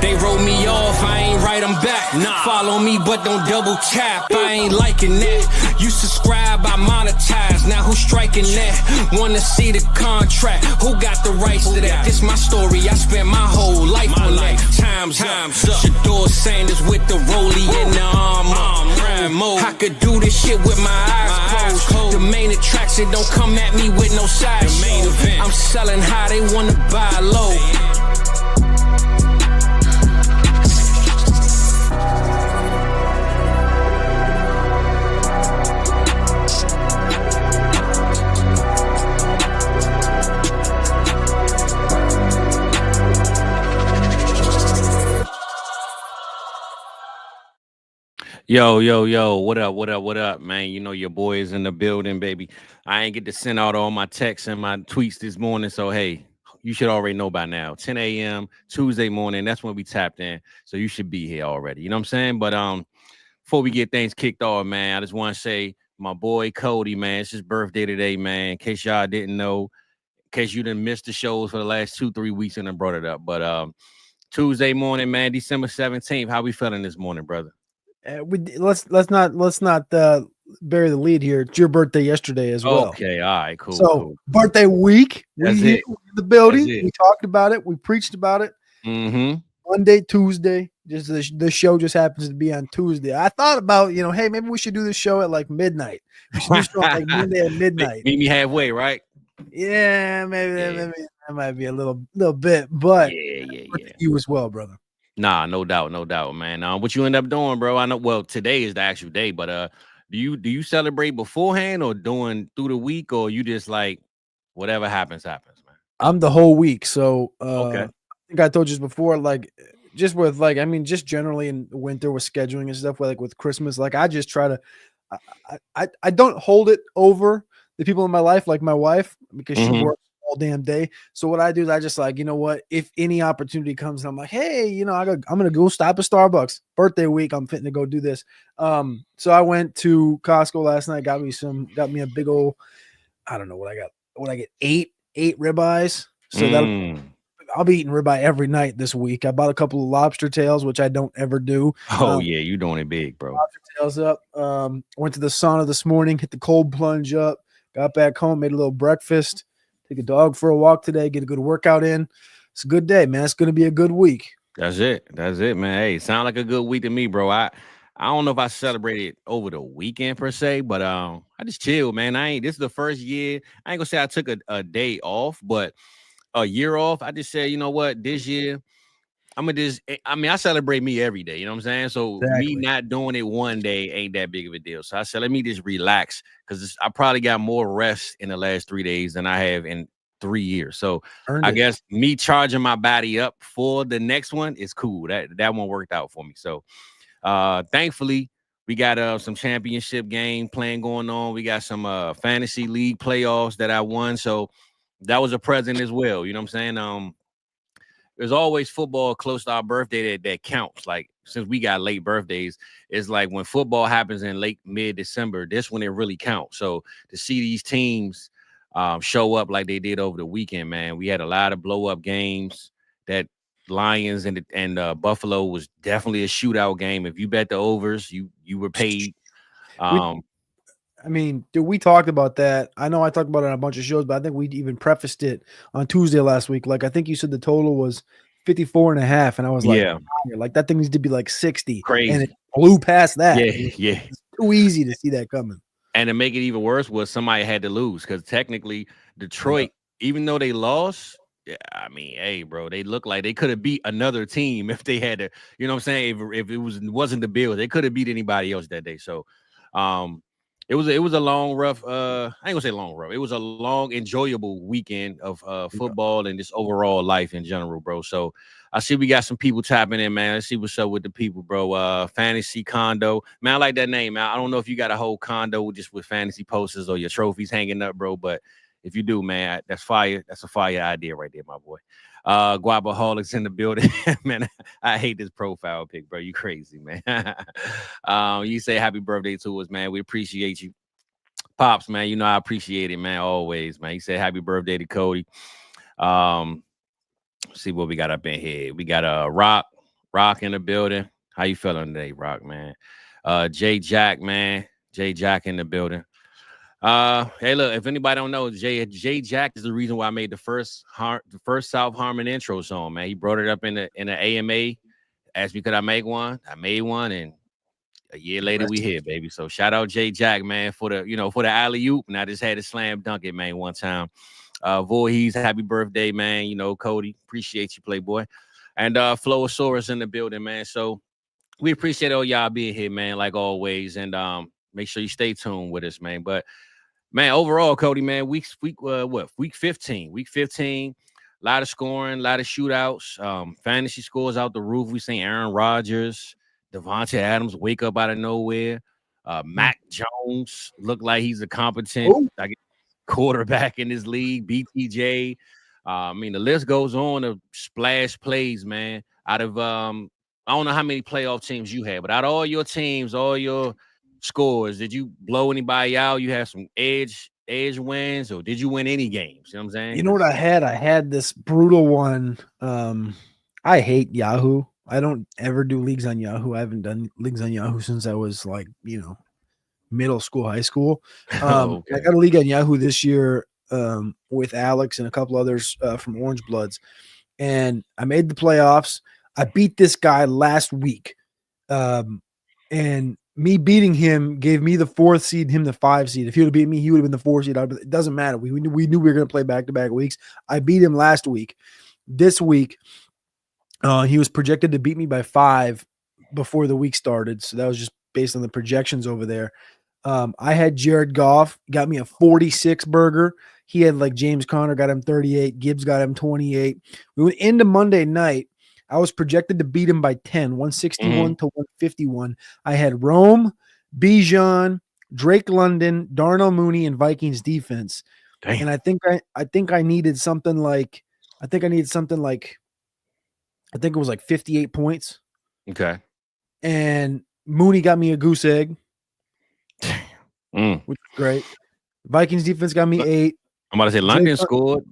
They wrote me off, I ain't write them back. Nah. Follow me, but don't double tap. I ain't liking that. You subscribe, I monetize. Now who's striking that? Wanna see the contract? Who got the rights to that? This my story. I spent my whole life on life. Time's up. Shador Sanders with the rollie in the armor. I could do this shit with my eyes closed. The main attraction don't come at me with no side show. I'm selling high, they wanna buy low. Yo, what up, man? You know your boy is in the building, baby. I ain't get to send out all my texts and my tweets this morning, so hey, you should already know by now. 10 a.m. Tuesday morning, that's when we tapped in, so you should be here already. You know what I'm saying? But before we get things kicked off, man, I just want to say my boy Cody, man, it's his birthday today, man. In case y'all didn't know, in case you didn't miss the shows for the last 2-3 weeks and I brought it up. But Tuesday morning, man, December 17th. How we feeling this morning, brother? Let's not bury the lead here. It's your birthday yesterday as well. Okay, all right, cool. So cool. Birthday week, we in the building. We talked about it. We preached about it. Mm-hmm. Monday, Tuesday. Just the show just happens to be on Tuesday. I thought about, hey, maybe we should do the show at like midnight. We should do show at like Monday at midnight. Meet me halfway, right? Yeah, maybe that might be a little bit, but yeah. You as well, brother. Nah, no doubt, man. What you end up doing, bro? I know. Well, today is the actual day, but do you celebrate beforehand or doing through the week, or you just like whatever happens, man? I'm the whole week, so okay. I think I told you this before, like just with just generally in winter with scheduling and stuff, like with Christmas, like I just try to, I don't hold it over the people in my life, like my wife, because she works all damn day. So what I do is I just like, you know what, if any opportunity comes, I'm like, hey, I'm gonna go stop at Starbucks. Birthday week, I'm fitting to go do this. So I went to Costco last night, got me a big old, I don't know what I got. What I get, eight ribeyes. So I'll be eating ribeye every night this week. I bought a couple of lobster tails, which I don't ever do. Oh yeah, you doing it big, bro. Lobster tails up. Went to the sauna this morning, hit the cold plunge up, got back home, made a little breakfast. Take a dog for a walk today, get a good workout in. It's a good day, man. It's going to be a good week. That's it, man. Hey, sound like a good week to me, bro. I don't know if I celebrated over the weekend per se, but I just chilled, man. This is the first year. I ain't gonna say I took a day off, but a year off. I just said, you know what, this year I celebrate me every day, you know what I'm saying? So me not doing it one day ain't that big of a deal. So I said, let me just relax, because I probably got more rest in the last 3 days than I have in 3 years. So I guess me charging my body up for the next one is cool. That one worked out for me. So thankfully we got some championship game playing going on. We got some fantasy league playoffs that I won. So that was a present as well. You know what I'm saying? There's always football close to our birthday that counts. Like, since we got late birthdays, it's like when football happens in late mid-December, this when it really counts. So to see these teams show up like they did over the weekend, man, we had a lot of blow-up games. That Lions and Buffalo was definitely a shootout game. If you bet the overs, you were paid. Dude, we talked about that. I know I talked about it on a bunch of shows, but I think we even prefaced it on Tuesday last week. Like, I think you said the total was 54.5, and I was like, like that thing needs to be like 60. Crazy. And it blew past that. Yeah. It's too easy to see that coming. And to make it even worse was somebody had to lose, because technically Detroit, even though they lost, hey, bro, they look like they could have beat another team if they had to. You know what I'm saying? If it wasn't the Bills, they could have beat anybody else that day. So, It was a long, rough. I ain't gonna say long, rough. It was a long, enjoyable weekend of football and just overall life in general, bro. So I see we got some people tapping in, man. Let's see what's up with the people, bro. Fantasy Condo, man. I like that name, man. I don't know if you got a whole condo just with fantasy posters or your trophies hanging up, bro. But if you do, man, that's fire. That's a fire idea right there, my boy. Guapaholics in the building. Man, I hate this profile pic, bro. You crazy, man. You say happy birthday to us, man. We appreciate you. Pops, man, you know I appreciate it, man, always, man. You say happy birthday to Cody. See what we got up in here. We got Rock. Rock in the building. How you feeling today, Rock, man? Jay Jack, man. Jay Jack in the building. Hey, look, if anybody don't know, Jay Jack is the reason why I made the first South Harmon intro song, man. He brought it up in the AMA. Asked me could I make one. I made one, and a year later we here, baby. So shout out Jay Jack, man, for the alley-oop. And I just had to slam dunk it, man, one time. Voorhees, happy birthday, man. You know, Cody, appreciate you, Playboy. And Flowosaurus in the building, man. So we appreciate all y'all being here, man, like always. And make sure you stay tuned with us, man. But man, overall, Cody, man, week 15. Week 15, a lot of scoring, a lot of shootouts. Fantasy scores out the roof. We seen Aaron Rodgers, Davonta Adams wake up out of nowhere. Mac Jones looked like he's a competent quarterback in this league. BTJ. I mean, the list goes on of splash plays, man. Out of I don't know how many playoff teams you had, but out of all your teams, all your scores, did you blow anybody out? You had some edge wins, or did you win any games? You know what I'm saying? You know what I had? I had this brutal one. I hate Yahoo. I don't ever do leagues on Yahoo. I haven't done leagues on Yahoo since I was like, middle school, high school. Okay. I got a league on Yahoo this year with Alex and a couple others from Orange Bloods. And I made the playoffs. I beat this guy last week. And me beating him gave me the 4th seed, him the 5 seed. If he would have beat me, he would have been the 4 seed. It doesn't matter. We knew we were going to play back-to-back weeks. I beat him last week. This week, he was projected to beat me by 5 before the week started. So that was just based on the projections over there. I had Jared Goff, got me a 46 burger. He had like James Conner, got him 38. Gibbs got him 28. We went into Monday night. I was projected to beat him by 10, 161 to 151. I had Rome, Bijan, Drake London, Darnell Mooney, and Vikings defense. Damn. And I think I needed something like I think it was like 58 points. Okay. And Mooney got me a goose egg, which was great. Vikings defense got me 8. I'm about to say London scored.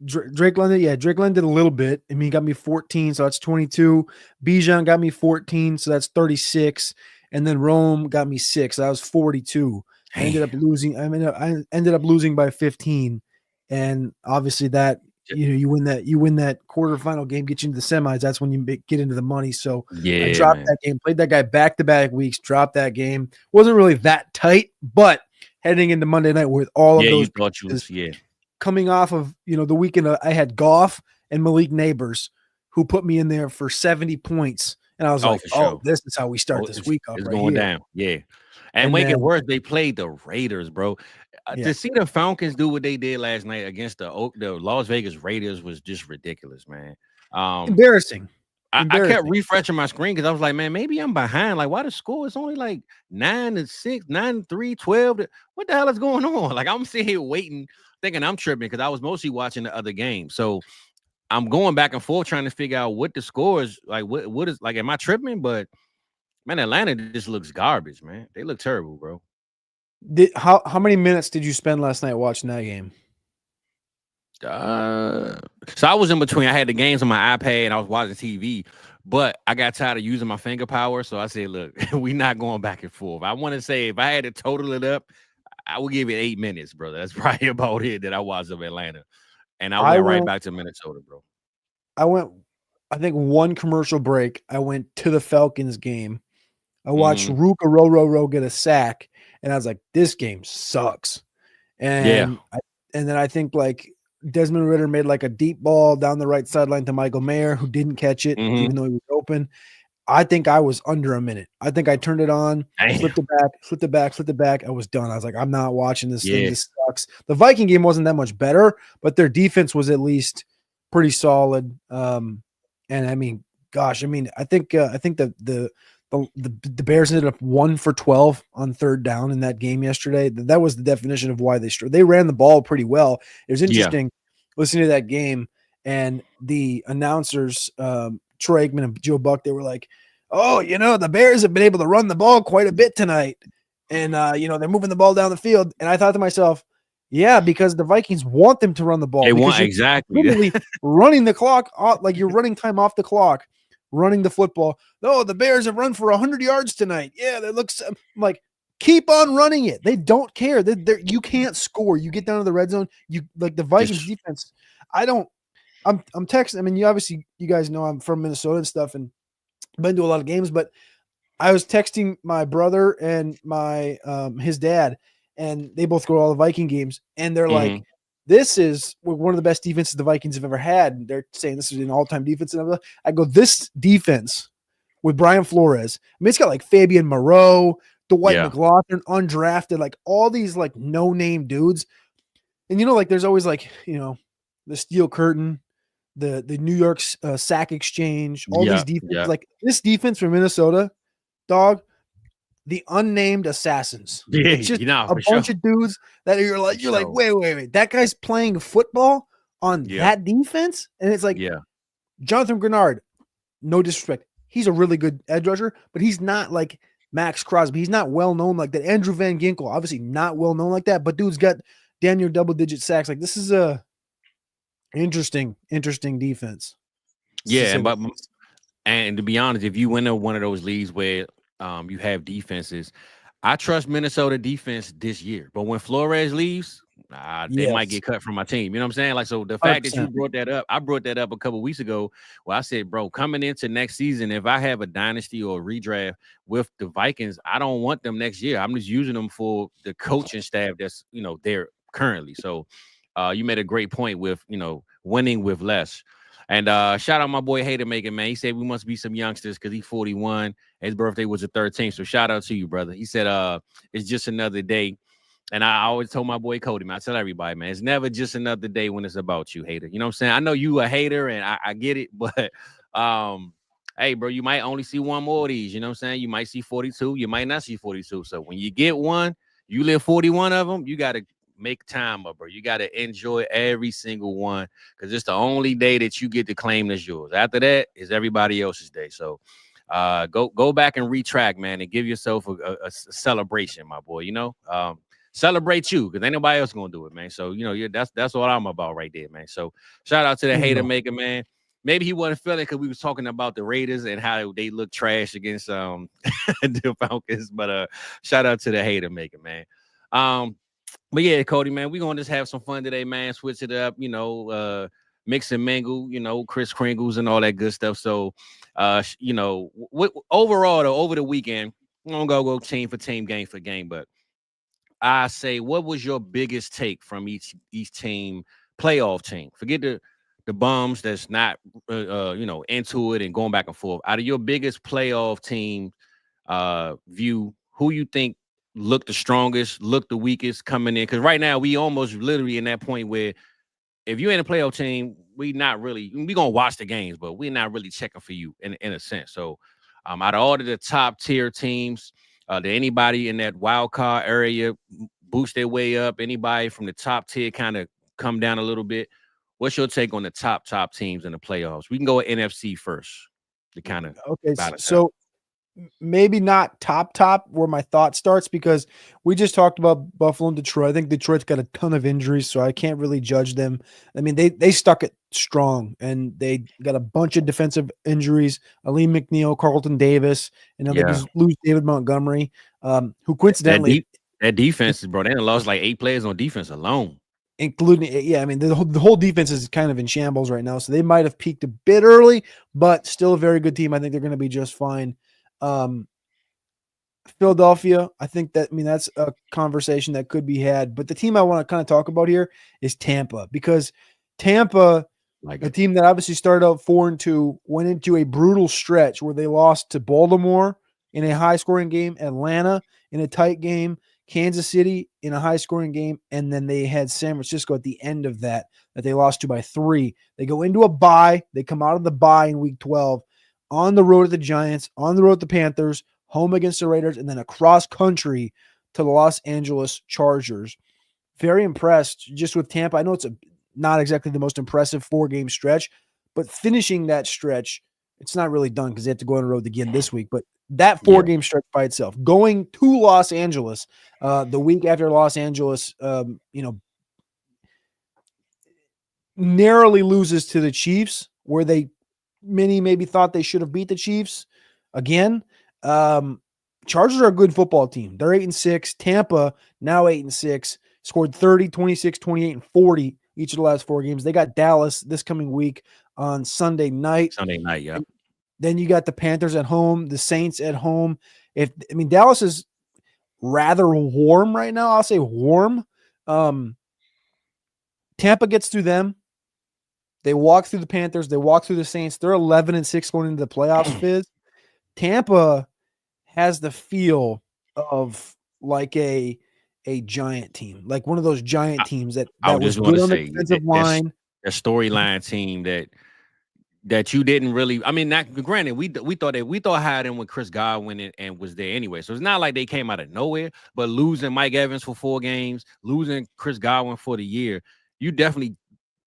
Drake London, Drake London did a little bit. I mean, he got me 14, so that's 22. Bijan got me 14, so that's 36. And then Rome got me 6, so that was 42. I ended up losing. I ended up losing by 15, and obviously that you win that quarterfinal game, get you into the semis. That's when you get into the money. So I dropped that game, played that guy back-to-back weeks, dropped that game. Wasn't really that tight, but heading into Monday night with all of those coming off of the weekend, I had Goff and Malik Neighbors who put me in there for 70 points, and I was this is how we start this week off. It's going down, And make it worse, they played the Raiders, bro. To see the Falcons do what they did last night against the Las Vegas Raiders was just ridiculous, man. Embarrassing. I kept refreshing my screen because I was like, man, maybe I'm behind. Like, why the score is only like 9-6, 9-3, 12? What the hell is going on? Like, I'm sitting here waiting, thinking I'm tripping because I was mostly watching the other game. So I'm going back and forth trying to figure out what the score is. Like, what is, like, am I tripping? But, man, Atlanta just looks garbage, man. They look terrible, bro. How many minutes did you spend last night watching that game? So I was in between. I had the games on my iPad and I was watching TV, but I got tired of using my finger power. So I said, look, we're not going back and forth. I want to say if I had to total it up, I would give it 8 minutes, brother. That's probably about it that I watched of Atlanta. And I went right back to Minnesota, bro. I think one commercial break. I went to the Falcons game. I watched Ruka Row get a sack, and I was like, this game sucks. And then I think like Desmond Ridder made like a deep ball down the right sideline to Michael Mayer, who didn't catch it, even though he was open. I think I was under a minute. I think I turned it on, flipped it back. I was done. I was like, I'm not watching this thing. This sucks. The Viking game wasn't that much better, but their defense was at least pretty solid. And I mean, gosh, I think the Bears ended up 1 for 12 on third down in that game yesterday. That was the definition of why they ran the ball pretty well. It was interesting listening to that game, and the announcers, Troy Aikman and Joe Buck, they were like, oh, the Bears have been able to run the ball quite a bit tonight. And, they're moving the ball down the field. And I thought to myself, yeah, because the Vikings want them to run the ball. They want exactly literally running the clock off, like you're running time off the clock running the football. Oh, the Bears have run for 100 yards tonight. Yeah, that looks. I'm like, keep on running it. They don't care. You can't score. You get down to the red zone. You like the Vikings defense. I'm texting. I mean, you guys know I'm from Minnesota and stuff, and been to a lot of games. But I was texting my brother and my his dad, and they both go to all the Viking games, and they're like, "This is one of the best defenses the Vikings have ever had." And they're saying this is an all-time defense. And I go, "This defense with Brian Flores. I mean, it's got like Fabian Moreau, Dwight McLaughlin, undrafted, like all these like no-name dudes." And like there's always like the Steel Curtain, the New York Sack Exchange, all these defenses. Like this defense from Minnesota, dog, the unnamed assassins. Yeah, it's just a bunch of dudes that you're like, wait, that guy's playing football on that defense, and it's like, Jonathan Grenard. No disrespect, he's a really good edge rusher, but he's not like Max Crosby. He's not well known like that. Andrew Van Ginkel, obviously not well known like that, but dude's got damn near double-digit sacks. Like this is a interesting defense. Yeah, and to be honest, if you win one of those leagues where you have defenses, I trust Minnesota defense this year. But when Flores leaves, they might get cut from my team. You know what I'm saying? Like, so the fact 100%. That you brought that up, I brought that up a couple of weeks ago where I said, bro, coming into next season, if I have a dynasty or a redraft with the Vikings, I don't want them next year. I'm just using them for the coaching staff that's, there currently. So you made a great point with, winning with less. And shout out my boy Hater Maker, man. He said we must be some youngsters because he's 41. His birthday was the 13th. So shout out to you, brother. He said it's just another day. And I always told my boy Cody, man, I tell everybody, man, it's never just another day when it's about you, hater. You know what I'm saying? I know you a hater and I get it, but hey, bro, you might only see one more of these. You know what I'm saying? You might see 42. You might not see 42. So when you get one, you live 41 of them, you got to make time up, bro. You got to enjoy every single one because it's the only day that you get to claim as yours. After that is everybody else's day. So go back and retract, man, and give yourself a celebration, my boy. Celebrate you because ain't nobody else gonna do it, man. So that's what I'm about right there, man. So shout out to the Hater Maker, man. Maybe he wasn't feeling because we was talking about the Raiders and how they look trash against the Falcons, but shout out to the Hater Maker, man. But yeah, Cody, man, we're gonna just have some fun today, man. Switch it up, mix and mingle, Kris Kringles and all that good stuff. So overall though, over the weekend, I'm gonna go team for team, game for game, but I say, what was your biggest take from each team, playoff team? Forget the bums that's not into it and going back and forth. Out of your biggest playoff team view, who you think looked the strongest, looked the weakest coming in? Because right now we almost literally in that point where if you ain't a playoff team, we gonna watch the games, but we're not really checking for you in a sense. So out of all of the top tier teams, did anybody in that wild card area boost their way up? Anybody from the top tier kind of come down a little bit? What's your take on the top teams in the playoffs? We can go with NFC first to kind of so maybe not top where my thought starts because we just talked about Buffalo and Detroit. I think Detroit's got a ton of injuries, so I can't really judge them. I mean, they stuck it strong and they got a bunch of defensive injuries. Aleem McNeil, Carlton Davis, they lose David Montgomery, who coincidentally that defense, bro, they lost like 8 players on defense alone. Including, I mean, the whole defense is kind of in shambles right now, so they might have peaked a bit early, but still a very good team. I think they're going to be just fine. Philadelphia, I think that's a conversation that could be had, but the team I want to kind of talk about here is Tampa, because Tampa, a team that obviously started out 4-2, went into a brutal stretch where they lost to Baltimore in a high scoring game, Atlanta in a tight game, Kansas City in a high scoring game, and then they had San Francisco at the end of that they lost to by 3. They go into a bye. They come out of the bye in week 12 on the road at the Giants, on the road at the Panthers, home against the Raiders, and then across country to the Los Angeles Chargers. Very impressed just with Tampa. I know it's not exactly the most impressive 4-game stretch, but finishing that stretch, it's not really done because they have to go on the road again this week, but that 4-game stretch by itself, going to Los Angeles the week after Los Angeles, narrowly loses to the Chiefs, where they many maybe thought they should have beat the Chiefs again. Chargers are a good football team. They're 8-6. Tampa now 8-6, scored 30, 26, 28, and 40 each of the last 4 games. They got Dallas this coming week on Sunday night. Yeah. Then you got the Panthers at home, the Saints at home. Dallas is rather warm right now. I'll say warm. Tampa gets through them. They walk through the Panthers. They walk through the Saints. They're 11-6 going into the playoffs, Fizz. Tampa has the feel of like a giant team, like one of those giant teams that was good on the defensive line. A storyline team that you didn't really. I mean, not granted, we thought had him with Chris Godwin and was there anyway. So it's not like they came out of nowhere. But losing Mike Evans for 4 games, losing Chris Godwin for the year, you definitely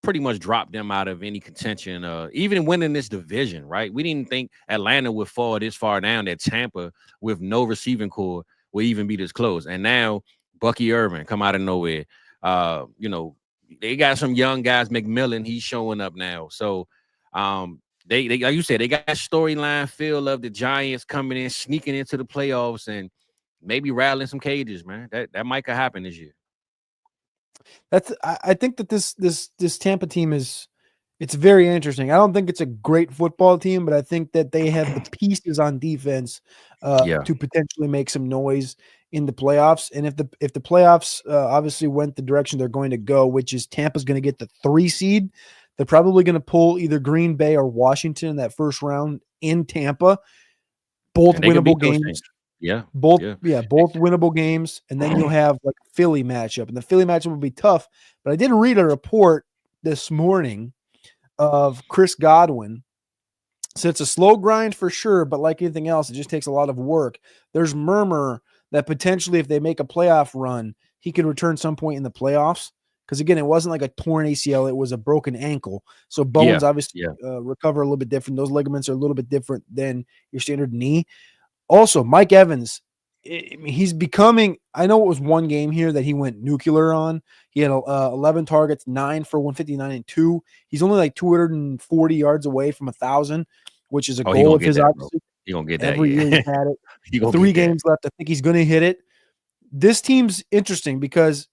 pretty much dropped them out of any contention. Even winning this division, right? We didn't think Atlanta would fall this far down. That Tampa with no receiving core will even be this close. And now Bucky Irvin come out of nowhere. They got some young guys. McMillan, he's showing up now. So they like you said, they got storyline feel of the Giants coming in, sneaking into the playoffs, and maybe rattling some cages, man. That might could happen this year. I think that this Tampa team it's very interesting. I don't think it's a great football team, but I think that they have the pieces on defense to potentially make some noise in the playoffs. And if the playoffs obviously went the direction they're going to go, which is Tampa's going to get the 3 seed, they're probably going to pull either Green Bay or Washington in that first round in Tampa. Both winnable games. Both winnable games, and then you'll have like a Philly matchup, and the Philly matchup will be tough. But I did read a report this morning of Chris Godwin. So it's a slow grind for sure, but like anything else, it just takes a lot of work. There's murmur that potentially if they make a playoff run, he could return some point in the playoffs. Because again, it wasn't like a torn ACL, it was a broken ankle. So bones obviously recover a little bit different. Those ligaments are a little bit different than your standard knee. Also, Mike Evans, he's becoming – I know it was 1 game here that he went nuclear on. He had 11 targets, 9 for 159 and 2. He's only like 240 yards away from 1,000, which is a goal of his. Obviously, he's going to get that. Every year he's had it. 3 games left. I think he's going to hit it. This team's interesting because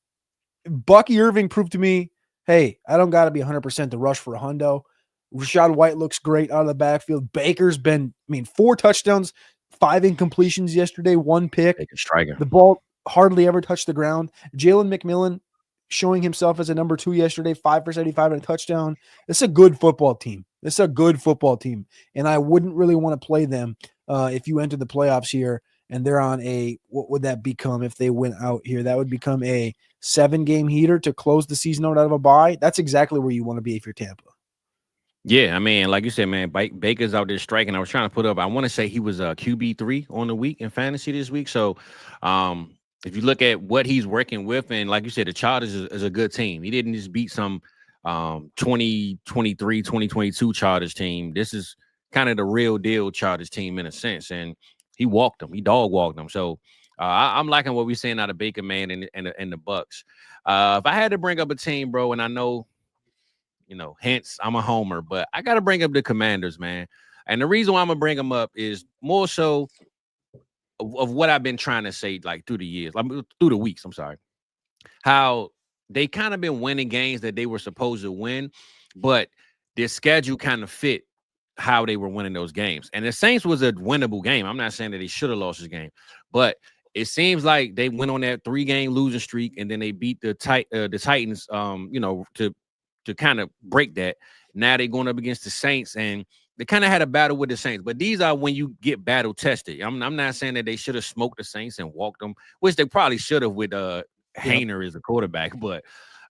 Bucky Irving proved to me, hey, I don't got to be 100% to rush for a hundo. Rachaad White looks great out of the backfield. Baker's been – 4 touchdowns – 5 incompletions yesterday, 1 pick. The ball hardly ever touched the ground. Jalen McMillan showing himself as a number 2 yesterday, 5 for 75 and a touchdown. It's a good football team. And I wouldn't really want to play them if you enter the playoffs here and they're on what would that become if they went out here? That would become a 7-game heater to close the season out of a bye. That's exactly where you want to be if you're Tampa. Yeah, like you said, man, Baker's out there striking. I was trying to put up, I want to say he was QB3 on the week in fantasy this week. So if you look at what he's working with, and like you said, the Chargers is a good team. He didn't just beat some 2023, 2022 Chargers team. This is kind of the real deal Chargers team in a sense. And he walked them. He dog walked them. So I'm liking what we're seeing out of Baker, man, and the Bucks. If I had to bring up a team, bro, and I know, hence I'm a homer, but I got to bring up the Commanders, man. And the reason why I'm going to bring them up is more so of what I've been trying to say, like through the years, through the weeks, I'm sorry, how they kind of been winning games that they were supposed to win, but their schedule kind of fit how they were winning those games. And the Saints was a winnable game. I'm not saying that they should have lost this game, but it seems like they went on that 3-game losing streak, and then they beat the Titans, to kind of break that. Now they're going up against the Saints, and they kind of had a battle with the Saints. But these are when you get battle tested. I'm not saying that they should have smoked the Saints and walked them, which they probably should have with Hayner as a quarterback. But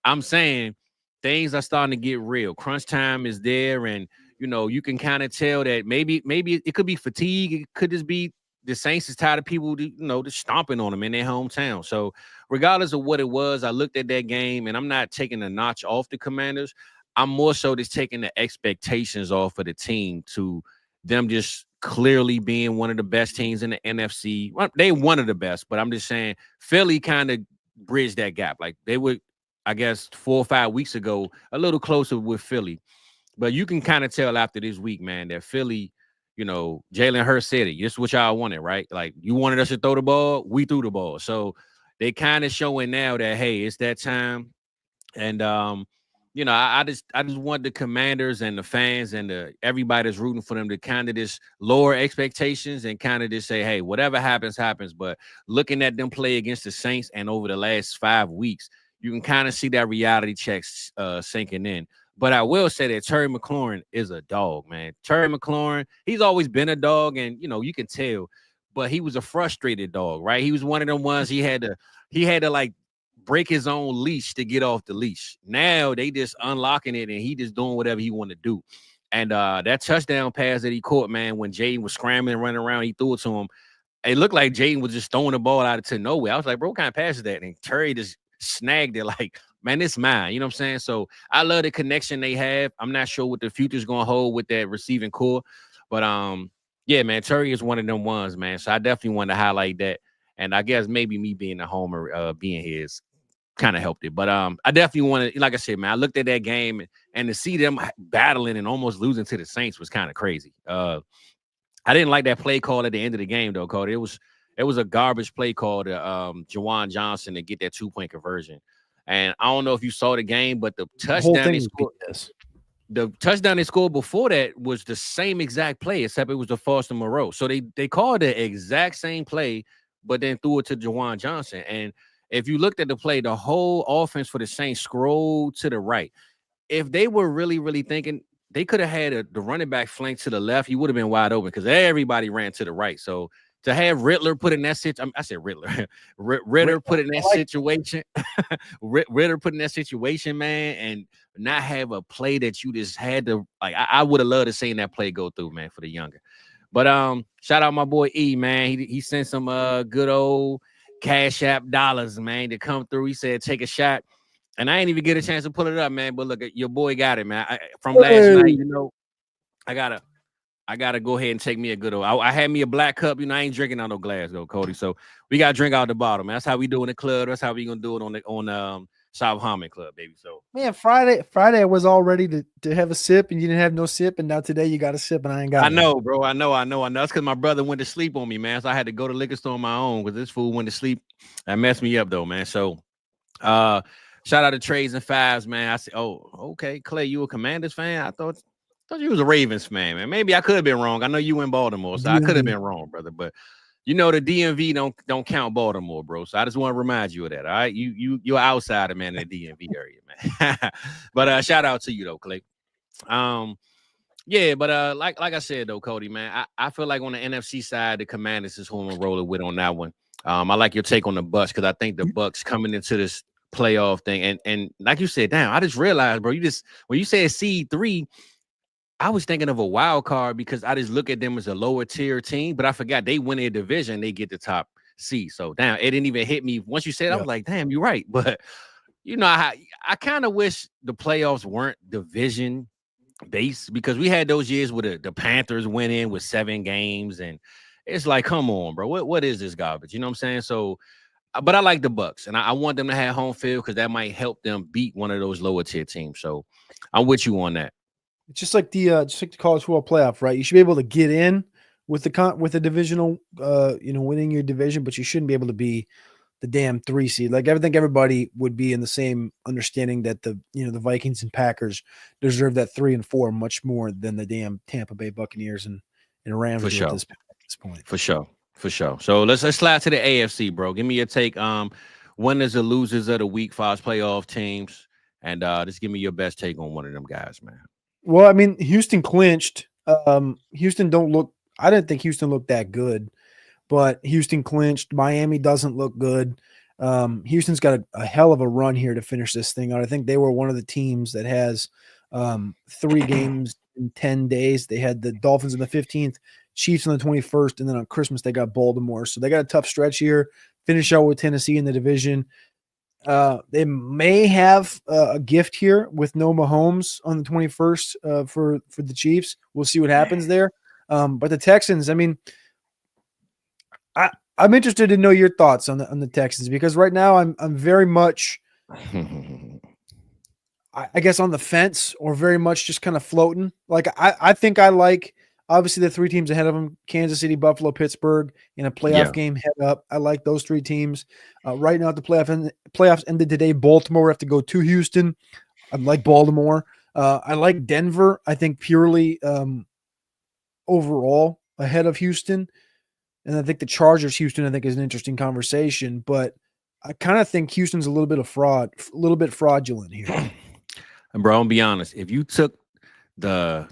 I'm saying things are starting to get real. Crunch time is there, and you can kind of tell that maybe it could be fatigue. It could just be the Saints is tired of people, just stomping on them in their hometown. So regardless of what it was, I looked at that game, and I'm not taking a notch off the Commanders. I'm more so just taking the expectations off of the team to them just clearly being one of the best teams in the NFC. Well, they one of the best, but I'm just saying Philly kind of bridged that gap. Like they were, I guess, 4 or 5 weeks ago, a little closer with Philly. But you can kind of tell after this week, man, that Philly, Jalen Hurts said it. This is what y'all wanted, right? Like, you wanted us to throw the ball, we threw the ball. So they kind of showing now that, hey, it's that time. And I just want the Commanders and the fans and everybody that's rooting for them to kind of just lower expectations and kind of just say, hey, whatever happens, happens. But looking at them play against the Saints and over the last 5 weeks, you can kind of see that reality check sinking in. But I will say that Terry McLaurin is a dog, man. Terry McLaurin, he's always been a dog, and you can tell. But he was a frustrated dog, right? He was one of them ones he had to like break his own leash to get off the leash. Now they just unlocking it, and he just doing whatever he want to do. And that touchdown pass that he caught, man, when Jaden was scrambling and running around, he threw it to him. It looked like Jaden was just throwing the ball out to nowhere. I was like, bro, what kind of pass is that? And Terry just snagged it like, man, it's mine. You know what I'm saying? So I love the connection they have. I'm not sure what the future's going to hold with that receiving core. But, yeah, man, Terry is one of them ones, man. So I definitely want to highlight that. And I guess maybe me being a homer, being here is kind of helped it. But I definitely want to, like I said, man, I looked at that game and to see them battling and almost losing to the Saints was kind of crazy. I didn't like that play call at the end of the game, though, Cody. It was a garbage play call to Juwan Johnson to get that 2-point conversion. And I don't know if you saw the game, but the touchdown they scored before that was the same exact play, except it was to Foster Moreau. So they called the exact same play, but then threw it to Juwan Johnson. And if you looked at the play, the whole offense for the Saints scrolled to the right. If they were really, really thinking, they could have had the running back flank to the left. He would have been wide open because everybody ran to the right. So to have Ritter put in that situation, I said Ritter. Ritter put in that situation. Ritter put in that situation, man, and not have a play that you just had to like. I would have loved to seen that play go through, man, for the younger. But shout out my boy E, man. He sent some good old Cash App dollars, man, to come through. He said take a shot, and I ain't even get a chance to pull it up, man. But look, your boy got it, man. From last night, I gotta go ahead and take me a good old. I had me a black cup. I ain't drinking out no glass though, Cody. So we gotta drink out the bottle, man. That's how we do in the club. That's how we gonna do it on South Harmon Club, baby. So man, Friday I was all ready to have a sip, and you didn't have no sip, and now today you got a sip, and I ain't got. I know, bro. I know. That's because my brother went to sleep on me, man. So I had to go to the liquor store on my own because this fool went to sleep. That messed me up though, man. So, shout out to Trades and Fives, man. I said, oh, okay, Clay, you a Commanders fan? I thought you was a Ravens fan, man. Maybe I could have been wrong. I know you in Baltimore, so I could have been wrong, brother. But the DMV don't count Baltimore, bro. So I just want to remind you of that. All right, you're outsider, man, in the DMV area, man. But shout out to you though, Clay. Yeah, but like I said though, Cody, man, I feel like on the NFC side, the Commanders is who I'm rolling with on that one. I like your take on the Bucs because I think the Bucs coming into this playoff thing, and like you said, damn, I just realized, bro, when you said seed 3. I was thinking of a wild card because I just look at them as a lower tier team, but I forgot they win a division, they get the top seed. So damn, it didn't even hit me. Once you said, I was like, damn, you're right. But I kind of wish the playoffs weren't division based because we had those years where the Panthers went in with 7 games, and it's like, come on, bro, what is this garbage? You know what I'm saying? So, but I like the Bucs, and I want them to have home field because that might help them beat one of those lower tier teams. So I'm with you on that. It's just like the college football playoff, right? You should be able to get in with the divisional, winning your division, but you shouldn't be able to be the damn 3 seed. Like I think everybody would be in the same understanding that the Vikings and Packers deserve that 3 and 4 much more than the damn Tampa Bay Buccaneers and Rams for sure. At this point. For sure. So let's slide to the AFC, bro. Give me your take. Winners or losers of the week for our playoff teams, and just give me your best take on one of them guys, man. Well, I mean, Houston clinched. Houston I didn't think Houston looked that good, but Houston clinched. Miami doesn't look good. Houston's got a hell of a run here to finish this thing out. I think they were one of the teams that has 3 games in 10 days. They had the Dolphins on the 15th, Chiefs on the 21st, and then on Christmas they got Baltimore. So they got a tough stretch here. Finish out with Tennessee in the division. They may have a gift here with no Mahomes on the 21st for the Chiefs. We'll see what happens there. But the Texans, I mean, I'm interested to know your thoughts on the Texans because right now I'm very much I guess on the fence or very much just kind of floating. Like I think I like obviously the 3 teams ahead of them: Kansas City, Buffalo, Pittsburgh in a playoff Yeah. game head up. I like those 3 teams. Right now, at the playoffs ended today. Baltimore have to go to Houston. I like Baltimore. I like Denver. I think purely overall ahead of Houston, and I think the Chargers, Houston, I think is an interesting conversation. But I kind of think Houston's a little bit fraudulent here. And bro, I'll be honest. If you took the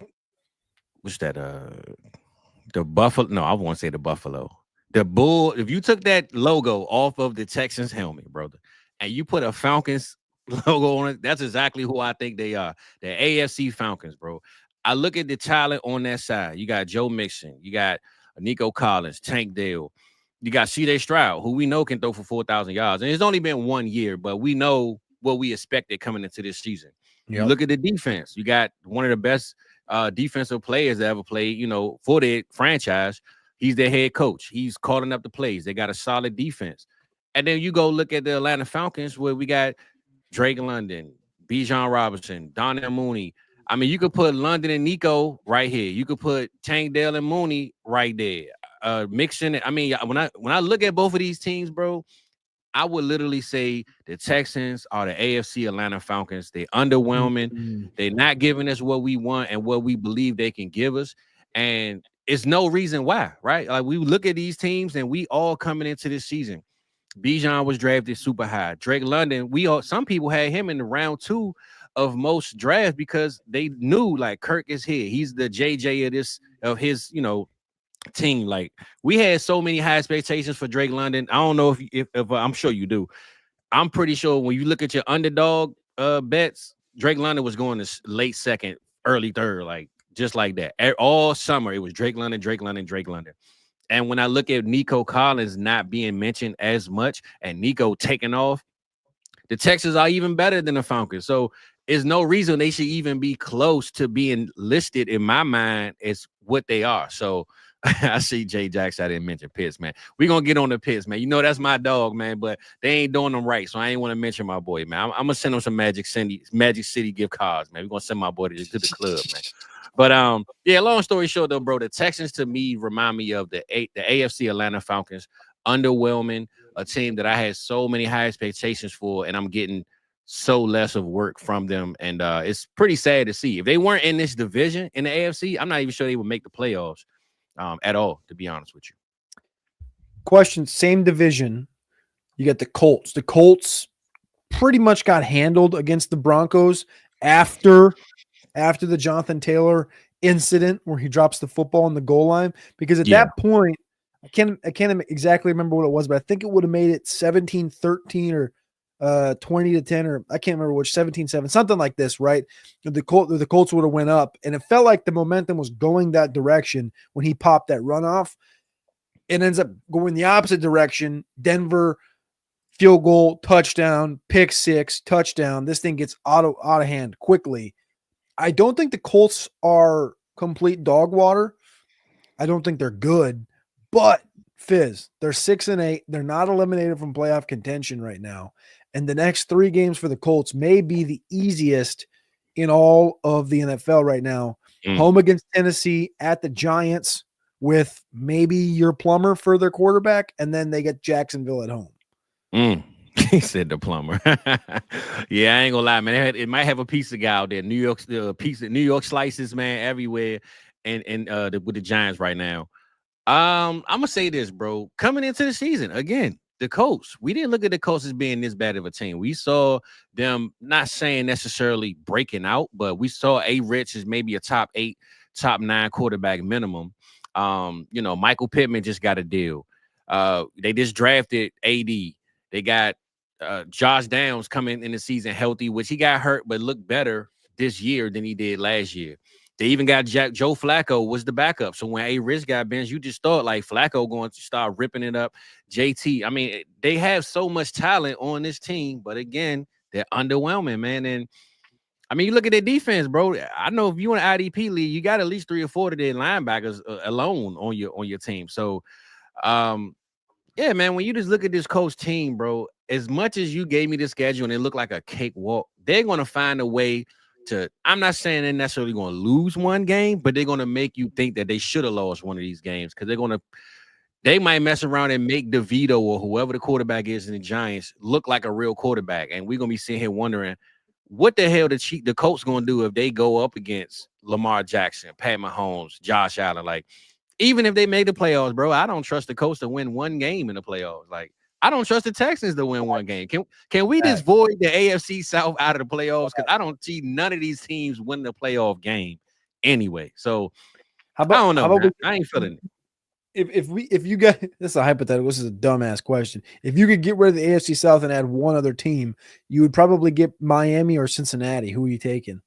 Buffalo, no, I won't say the Buffalo. The Bull, if you took that logo off of the Texans helmet, brother, and you put a Falcons logo on it, that's exactly who I think they are. The AFC Falcons, bro. I look at the talent on that side. You got Joe Mixon, you got Nico Collins, Tank Dell, you got C.J. Stroud, who we know can throw for 4,000 yards. And it's only been 1 year, but we know what we expected coming into this season. Yep. You look at the defense. You got one of the best defensive players that ever played, for their franchise. He's their head coach. He's calling up the plays. They got a solid defense. And then you go look at the Atlanta Falcons, where we got Drake London, Bijan Robinson, Donnell Mooney. I mean, you could put London and Nico right here. You could put Tank Dell and Mooney right there. Mixing it. I mean, when I look at both of these teams, bro, I would literally say the Texans are the AFC Atlanta Falcons. They're underwhelming. Mm-hmm. They're not giving us what we want and what we believe they can give us. And it's no reason why, right? Like, we look at these teams and we all coming into this season. Bijan was drafted super high. Drake London, some people had him in the round 2 of most drafts because they knew, like, Kirk is here. He's the JJ of his, team. Like, we had so many high expectations for Drake London. I don't know if I'm sure you do. I'm pretty sure when you look at your underdog bets, Drake London was going to late second, early third, like just like that. All summer it was Drake London, Drake London, Drake London. And when I look at Nico Collins not being mentioned as much and Nico taking off, the Texans are even better than the Falcons. So there's no reason they should even be close to being listed in my mind as what they are. So I see Jay Jackson. I didn't mention Pitts, man. We're going to get on the Pitts, man. That's my dog, man, but they ain't doing them right. So I ain't want to mention my boy, man. I'm going to send him some Magic City gift cards, man. We're going to send my boy to the club, man. But, yeah, long story short, though, bro, the Texans to me remind me of the AFC Atlanta Falcons. Underwhelming, a team that I had so many high expectations for, and I'm getting so less of work from them. And it's pretty sad to see. If they weren't in this division in the AFC, I'm not even sure they would make the playoffs. At all, to be honest with you. Question, same division. You got the Colts. The Colts pretty much got handled against the Broncos after the Jonathan Taylor incident where he drops the football on the goal line. Because at that point, I can't exactly remember what it was, but I think it would have made it 17-13 or 20-10, or I can't remember which, 17-7, something like this, right? The Colts would have went up, and it felt like the momentum was going that direction when he popped that runoff. It ends up going the opposite direction. Denver, field goal, touchdown, pick six, touchdown. This thing gets out of hand quickly. I don't think the Colts are complete dog water. I don't think they're good, but Fizz, they're 6-8. They're not eliminated from playoff contention right now. And the next 3 games for the Colts may be the easiest in all of the NFL right now. Home against Tennessee, at the Giants with maybe your plumber for their quarterback, and then they get Jacksonville at home. He said the plumber. Yeah, I ain't gonna lie, man. It might have a pizza guy out there. New York slices, man, everywhere, and with the Giants right now. I'm gonna say this, bro. Coming into the season, again, the Colts. We didn't look at the Colts as being this bad of a team. We saw them, not saying necessarily breaking out, but we saw Rich as maybe a top 8, top 9 quarterback minimum. Michael Pittman just got a deal. They just drafted AD. They got Josh Downs coming in the season healthy, which he got hurt, but looked better this year than he did last year. They even got Joe Flacco was the backup. So when Rich got benched, you just thought like Flacco going to start ripping it up. JT, I mean, they have so much talent on this team, but again, they're underwhelming, man. And I mean, you look at their defense, bro. I know if you want an IDP league, you got at least 3 or 4 of their linebackers alone on your team. So, yeah, man, when you just look at this Colts team, bro, as much as you gave me the schedule and it looked like a cakewalk they're going to find a way to. I'm not saying they're necessarily going to lose one game, but they're going to make you think that they should have lost one of these games because they might mess around and make DeVito or whoever the quarterback is in the Giants look like a real quarterback, and we're going to be sitting here wondering what the hell the Colts going to do if they go up against Lamar Jackson, Pat Mahomes, Josh Allen, like. Even if they make the playoffs, bro, I don't trust the Colts to win one game in the playoffs. Like, I don't trust the Texans to win one game. Can we just void the AFC South out of the playoffs? Because I don't see none of these teams win the playoff game anyway. So I don't know. I ain't feeling it. If you got this is a hypothetical, this is a dumbass question. If you could get rid of the AFC South and add one other team, you would probably get Miami or Cincinnati. Who are you taking?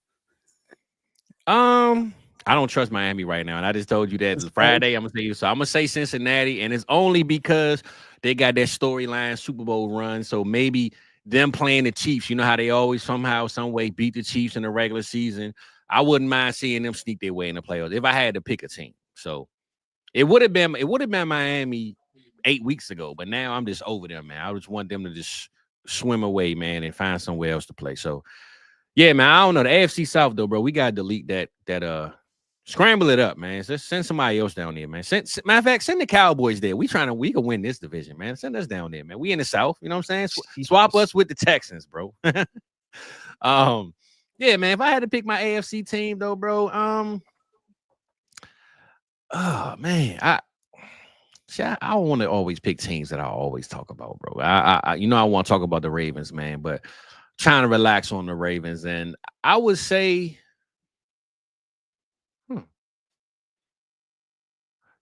I don't trust Miami right now, and I just told you that it's Friday. I'm gonna say you. So I'm gonna say Cincinnati, and it's only because they got that storyline Super Bowl run. So maybe them playing the Chiefs. You know how they always somehow, some way beat the Chiefs in the regular season. I wouldn't mind seeing them sneak their way in the playoffs if I had to pick a team. So it would have been Miami 8 weeks ago, but now I'm just over them, man. I just want them to just swim away, man, and find somewhere else to play. So yeah, man. I don't know the AFC South though, bro. We gotta delete that. Scramble it up, man. Just send somebody else down there, man. Matter of fact, send the Cowboys there. We can win this division, man. Send us down there, man. We in the South, you know what I'm saying? Swap us with the Texans, bro. Yeah, man. If I had to pick my AFC team, though, bro, oh man, I don't want to always pick teams that I always talk about, bro. I want to talk about the Ravens, man, but trying to relax on the Ravens, and I would say.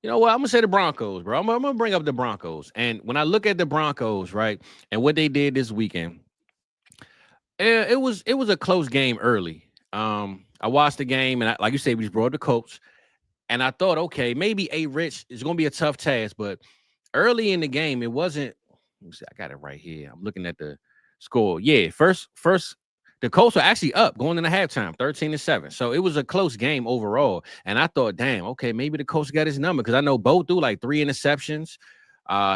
You know what? I'm gonna say the Broncos, bro. I'm gonna bring up the Broncos. And when I look at the Broncos, right, and what they did this weekend, it was a close game early. I watched the game, and like you said, we just brought the Colts, and I thought, okay, maybe A-Rich is gonna be a tough task, but early in the game, it wasn't. Let me see, I got it right here. I'm looking at the score. Yeah, first. The Colts are actually up going into halftime, 13-7. So it was a close game overall. And I thought, damn, okay, maybe the Colts got his number because I know Bo threw like 3 interceptions.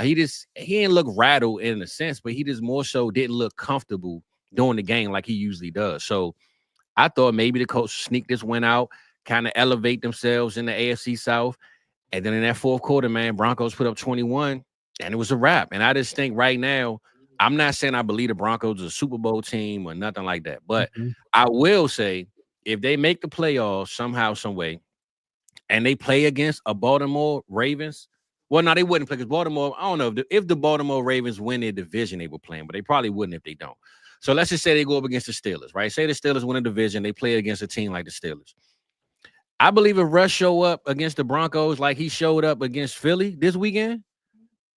He didn't look rattled in a sense, but he just more so didn't look comfortable during the game like he usually does. So I thought maybe the Colts sneak this win out, kind of elevate themselves in the AFC South. And then in that fourth quarter, man, Broncos put up 21, and it was a wrap. And I just think right now, I'm not saying I believe the Broncos are a Super Bowl team or nothing like that, but I will say if they make the playoffs somehow, some way, and they play against a Baltimore Ravens, well, no, they wouldn't play because Baltimore. I don't know if the Baltimore Ravens win their division, they would play them, but they probably wouldn't if they don't. So let's just say they go up against the Steelers, right? Say the Steelers win a division, they play against a team like the Steelers. I believe if Russ show up against the Broncos like he showed up against Philly this weekend,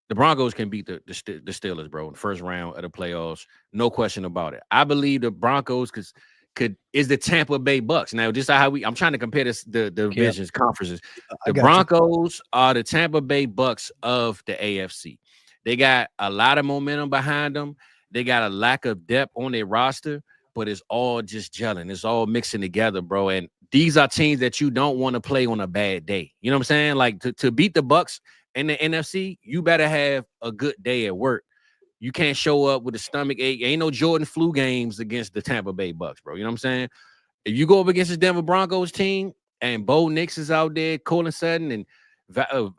the Broncos can beat the Steelers, bro, in the first round of the playoffs. No question about it. I believe the Broncos is the Tampa Bay Bucks. Now, just how I'm trying to compare the divisions, conferences. The Broncos are the Tampa Bay Bucks of the AFC. They got a lot of momentum behind them. They got a lack of depth on their roster, but it's all just gelling. It's all mixing together, bro. And these are teams that you don't want to play on a bad day. You know what I'm saying? Like to beat the Bucks in the NFC, you better have a good day at work. You can't show up with a stomach ache. Ain't no Jordan flu games against the Tampa Bay Bucks, bro. You know what I'm saying? If you go up against the Denver Broncos team and Bo Nix is out there, Colin Sutton, and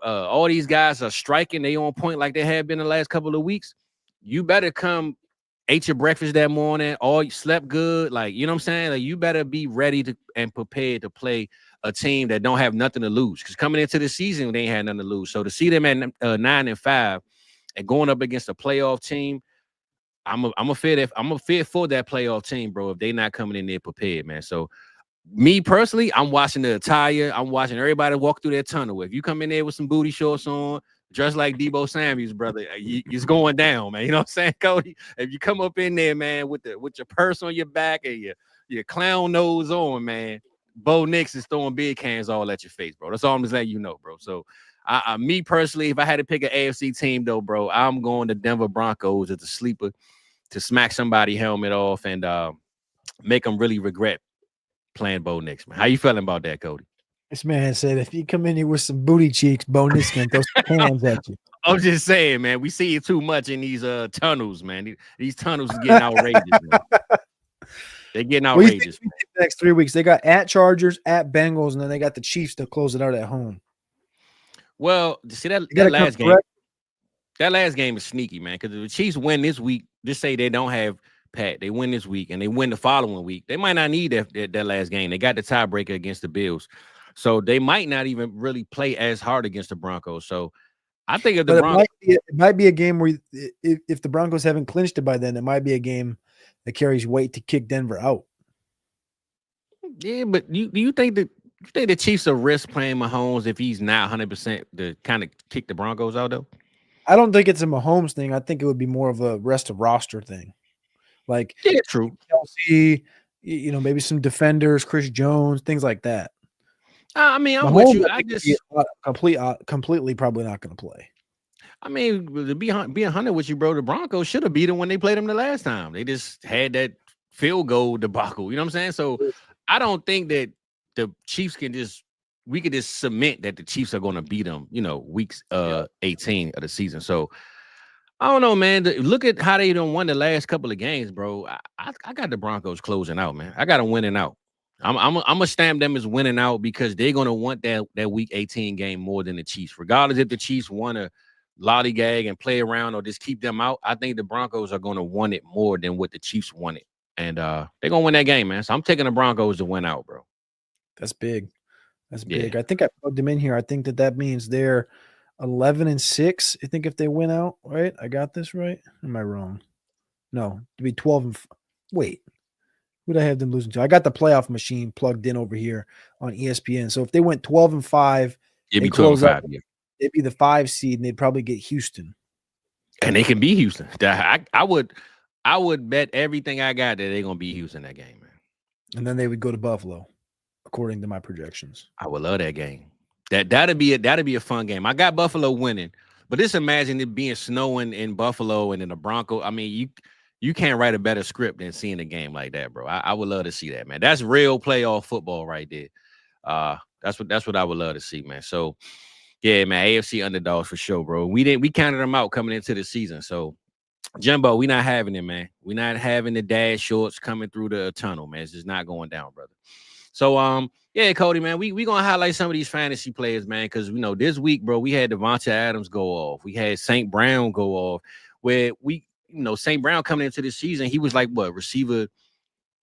all these guys are striking, they on point like they have been the last couple of weeks, you better come ate your breakfast that morning, or you slept good. Like, you know what I'm saying? Like, you better be ready to and prepared to play a team that don't have nothing to lose. Because coming into the season, they ain't had nothing to lose. So to see them at 9-5 and going up against a playoff team, I'm a fear for that playoff team, bro, if they not coming in there prepared, man. So me personally, I'm watching the attire. I'm watching everybody walk through that tunnel. If you come in there with some booty shorts on, just like Debo Samuels, brother, it's going down, man. You know what I'm saying, Cody? If you come up in there, man, with your purse on your back and your clown nose on, man, Bo Nix is throwing big cans all at your face, bro. That's all I'm just letting you know, bro. So, me personally, if I had to pick an AFC team, though, bro, I'm going to Denver Broncos as the sleeper to smack somebody's helmet off and make them really regret playing Bo Nix, man. How you feeling about that, Cody? This man said if you come in here with some booty cheeks, Bo Nix can throw some cans at you. I'm just saying, man, we see it too much in these tunnels, man. These tunnels are getting outrageous, man. They're getting What do you think outrageous. the next 3 weeks? They got at Chargers, at Bengals, and then they got the Chiefs to close it out at home. Well, see that They gotta last come game. correct. That last game is sneaky, man. Because if the Chiefs win this week, just say they don't have Pat. They win this week and they win the following week. They might not need that last game. They got the tiebreaker against the Bills, so they might not even really play as hard against the Broncos. So I think if the Broncos, it might be a game where if the Broncos haven't clinched it by then, it might be a game that carries weight to kick Denver out. yeah. But do you think the Chiefs will risk playing Mahomes if he's not 100% to kind of kick the Broncos out though? I don't think it's a Mahomes thing. I think it would be more of a rest of roster thing. Like, yeah, true. Kelsey, maybe some defenders, Chris Jones, things like that. I mean, I'm Mahomes, with you. I just completely probably not going to play. I mean, to be 100 with you, bro, the Broncos should have beat them when they played them the last time. They just had that field goal debacle. You know what I'm saying? So I don't think that the Chiefs we could just cement that the Chiefs are going to beat them, weeks 18 of the season. So I don't know, man. Look at how they don't won the last couple of games, bro. I got the Broncos closing out, man. I got them winning out. I'm gonna stamp them as winning out because they're gonna want that week 18 game more than the Chiefs. Regardless if the Chiefs want to lollygag and play around or just keep them out, I think the Broncos are gonna want it more than what the Chiefs want it. And they're gonna win that game, man. So I'm taking the Broncos to win out, bro. That's big. That's Yeah. big. I think I plugged them in here. I think that means they're 11-6. I think if they win out, right? I got this right? Am I wrong? No, to be 12 wait. Who'd I have them losing to? I got the playoff machine plugged in over here on ESPN. So if they went 12-5, It'd be 12-5. Yeah. They'd be the 5 seed and they'd probably get Houston. And they can beat Houston. I would bet everything I got that they're gonna beat Houston that game, man. And then they would go to Buffalo, according to my projections. I would love that game. That'd be a fun game. I got Buffalo winning, but just imagine it being snowing in Buffalo and in the Broncos. I mean, you can't write a better script than seeing a game like that, bro. I would love to see that, man. That's real playoff football right there. That's what I would love to see, man. So yeah, man, AFC underdogs for sure, bro. We counted them out coming into the season. So Jimbo, we not having it, man. We're not having the dad shorts coming through the tunnel, man. It's just not going down, brother. So yeah, Cody, man, we gonna highlight some of these fantasy players, man, because this week, bro, we had Davonta Adams go off. We had St.Brown go off, where St.Brown coming into the season, he was like receiver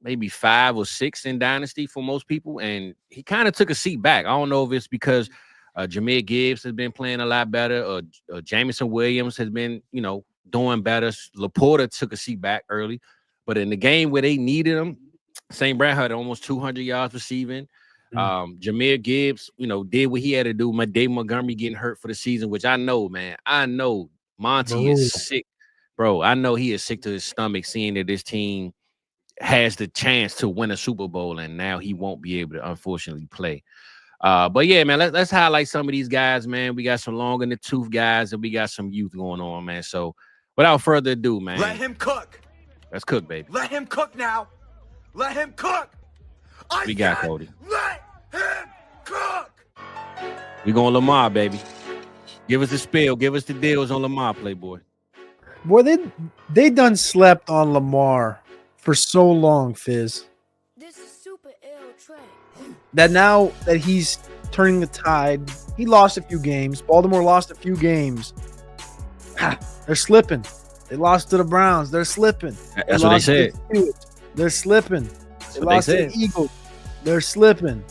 maybe 5 or 6 in Dynasty for most people, and he kind of took a seat back. I don't know if it's because Jahmyr Gibbs has been playing a lot better, or Jameson Williams has been, doing better. Laporta took a seat back early, but in the game where they needed him, St.Brown had almost 200 yards receiving. Jahmyr Gibbs, did what he had to do. Dave Montgomery getting hurt for the season, which I know, man. I know Monty is sick, bro. I know he is sick to his stomach seeing that this team has the chance to win a Super Bowl, and now he won't be able to, unfortunately, play. But yeah, man, let's highlight some of these guys, man. We got some long in the tooth guys, and we got some youth going on, man. So without further ado, man, let him cook. Let's cook, baby. Let him cook now. Let him cook. We got Cody. Let him cook. We going Lamar, baby. Give us the spiel. Give us the deals on Lamar, Playboy. Boy, they done slept on Lamar for so long, Fizz. This is super ill train. That now that he's turning the tide, he lost a few games. Baltimore lost a few games. They're slipping. They lost to the Browns. They're slipping. That's what they said. They're slipping. They lost to the Eagles. They're slipping.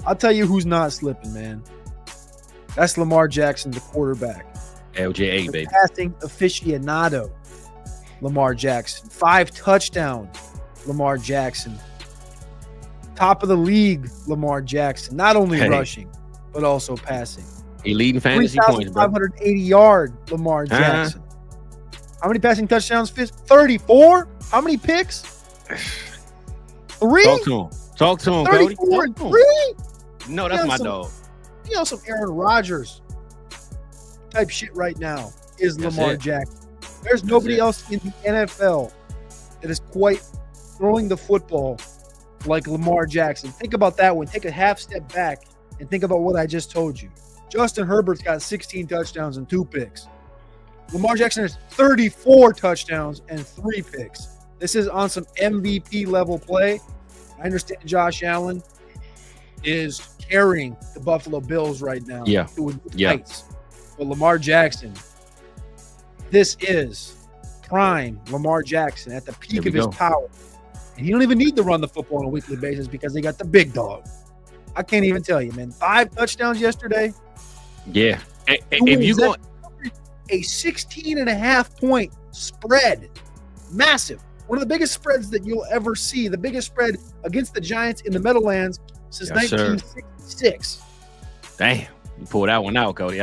I'll tell you who's not slipping, man. That's Lamar Jackson, the quarterback. LJ8, the baby. Passing aficionado, Lamar Jackson. 5 touchdowns, Lamar Jackson. Top of the league, Lamar Jackson. Not only rushing, but also passing. He leading fantasy points, bro. 580-yard Lamar Jackson. How many passing touchdowns, Fizz? 34? How many picks? 3? Talk to him, 34 and 3? No, that's my dog. Some Aaron Rodgers type shit right now is Lamar Jackson. There's nobody else in the NFL that is quite throwing the football like Lamar Jackson. Think about that one. Take a half step back and think about what I just told you. Justin Herbert's got 16 touchdowns and 2 picks. Lamar Jackson has 34 touchdowns and 3 picks. This is on some MVP level play. I understand Josh Allen is carrying the Buffalo Bills right now. Yeah. To Yeah. heights. But Lamar Jackson, this is prime Lamar Jackson at the peak Here we of his go. power. And he don't even need to run the football on a weekly basis because they got the big dog. I can't even tell you, man. 5 touchdowns yesterday. Yeah. If you go, A 16.5 point spread. Massive. One of the biggest spreads that you'll ever see. The biggest spread against the Giants in the Meadowlands since Yes, sir. 1966. damn, you pull that one out, Cody.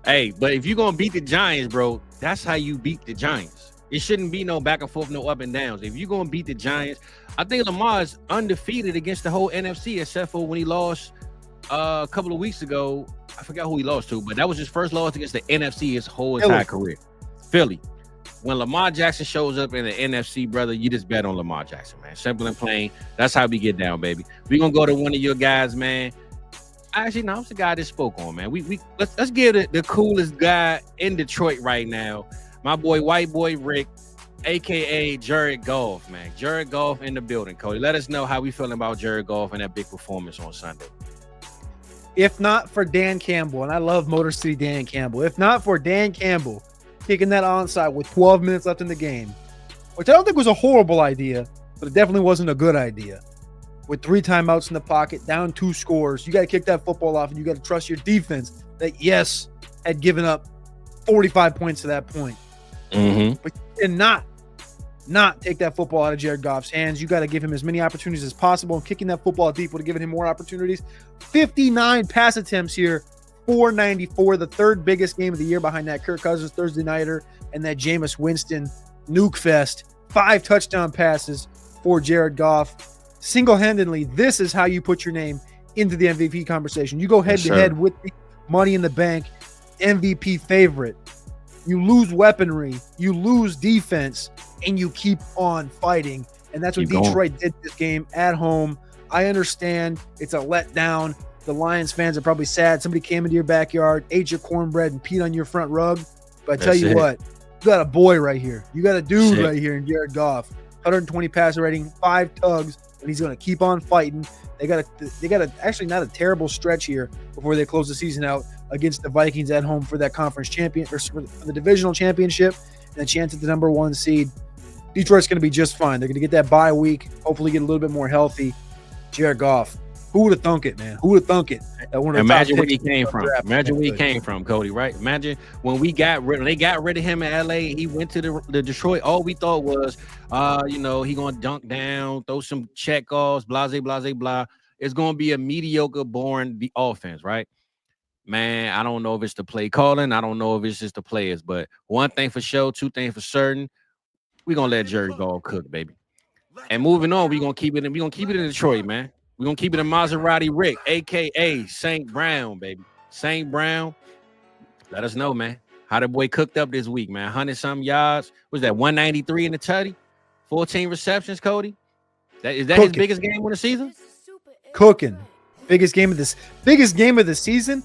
Hey, but if you're gonna beat the Giants, bro, that's how you beat the Giants. It shouldn't be no back and forth, no up and downs. If you're gonna beat the Giants, I think Lamar is undefeated against the whole NFC, except for when he lost a couple of weeks ago. I forgot who he lost to, but that was his first loss against the NFC his whole entire career. Philly. When Lamar Jackson shows up in the NFC, brother, you just bet on Lamar Jackson, man. Simple and plain. That's how we get down, baby. We're gonna go to one of your guys, man. Actually, no, it's the guy that spoke on, man. Let's give the coolest guy in Detroit right now. My boy, white boy Rick, aka Jared Goff, man. Jared Goff in the building, Cody. Let us know how we feeling about Jared Goff and that big performance on Sunday. If not for Dan Campbell, and I love Motor City Dan Campbell, if not for Dan Campbell kicking that onside with 12 minutes left in the game, which I don't think was a horrible idea, but it definitely wasn't a good idea. With 3 timeouts in the pocket, down 2 scores, you got to kick that football off, and you got to trust your defense that, yes, had given up 45 points to that point. Mm-hmm. But you cannot not take that football out of Jared Goff's hands. You got to give him as many opportunities as possible. And kicking that football deep would have given him more opportunities. 59 pass attempts here, 494, the third biggest game of the year behind that Kirk Cousins Thursday nighter and that Jameis Winston nuke fest. 5 touchdown passes for Jared Goff. Single-handedly, this is how you put your name into the MVP conversation. You go head-to-head with the Money in the Bank MVP favorite. You lose weaponry, you lose defense, and you keep on fighting. And that's what Detroit did this game at home. I understand it's a letdown. The Lions fans are probably sad. Somebody came into your backyard, ate your cornbread, and peed on your front rug. But I tell you what, you got a boy right here. You got a dude right here in Jared Goff. 120 passer rating, 5 tugs, and he's going to keep on fighting. They got actually not a terrible stretch here before they close the season out against the Vikings at home for that conference champion or for the divisional championship and a chance at the number 1 seed. Detroit's going to be just fine. They're going to get that bye week, hopefully get a little bit more healthy. Jared Goff, who would have thunk it, man? Who would have thunk it? Imagine where he came from. Imagine where he came from, Cody, right? Imagine when they got rid of him in LA, he went to the Detroit. All we thought was, he going to dunk down, throw some check-offs, blah. It's going to be a mediocre, boring offense, right? Man, I don't know if it's the play calling. I don't know if it's just the players, but one thing for sure, 2 things for certain, we're going to let Jared Goff cook, baby. And moving on, we're going to keep it in Detroit, man. We're going to keep it in Maserati Rick, a.k.a. St.Brown, baby. St.Brown, let us know, man, how the boy cooked up this week, man. 100-something yards. Was that 193 in the tutty? 14 receptions, Cody? Is that his biggest game of the season? Cooking. Biggest game of the season.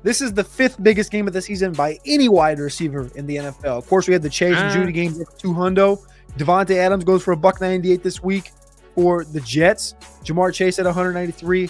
This is the 5th biggest game of the season by any wide receiver in the NFL. Of course, we had the Chase and Judy game for 200. Davonta Adams goes for $198 this week for the Jets. Jamar Chase at 193.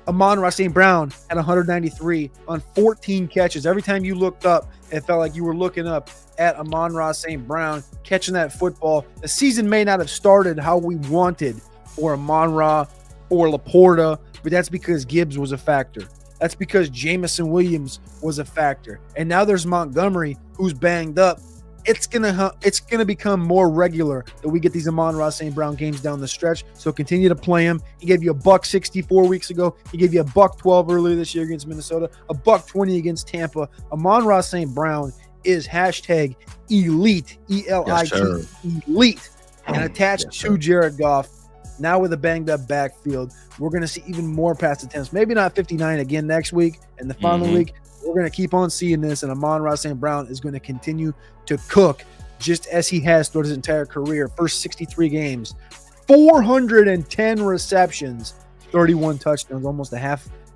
Amon-Ra St. Brown at 193 on 14 catches. Every time you looked up, it felt like you were looking up at Amon-Ra St. Brown catching that football. The season may not have started how we wanted for Amon-Ra or Laporta, but that's because Gibbs was a factor. That's because Jamison Williams was a factor. And now there's Montgomery, who's banged up. It's gonna become more regular that we get these Amon-Ra St. Brown games down the stretch. So continue to play him. He gave you $160 4 weeks ago. He gave you $112 earlier this year against Minnesota. $120 against Tampa. Amon-Ra St. Brown is hashtag elite, E-L-I-T, elite, and attached to Jared Goff. Now with a banged up backfield, we're going to see even more pass attempts. Maybe not 59 again next week and the following week. We're going to keep on seeing this, and Amon-Ra St. Brown is going to continue to cook just as he has throughout his entire career. First 63 games, 410 receptions, 31 touchdowns,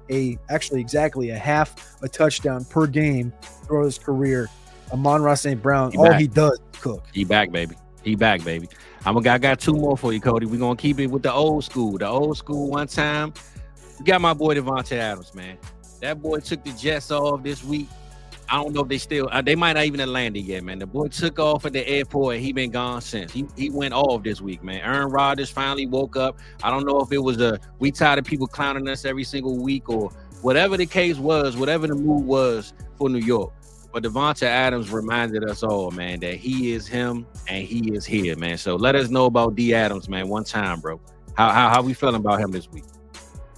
exactly a half a touchdown per game throughout his career. Amon-Ra St. Brown, he does is cook. He back, baby. He back, baby. I got two more for you, Cody. We're gonna keep it with the old school. The old school one time. We got my boy Davonta Adams, man. That boy took the Jets off this week. I don't know if they still they might not even have landed yet, man. The boy took off at the airport. He been gone since. He went off this week, man. Aaron Rodgers finally woke up. I don't know if it was we tired of people clowning us every single week or whatever the case was, whatever the mood was for New York. But Davonta Adams reminded us all, man, that he is him and he is here, man. So let us know about D Adams, man, one time, bro. How we feeling about him this week?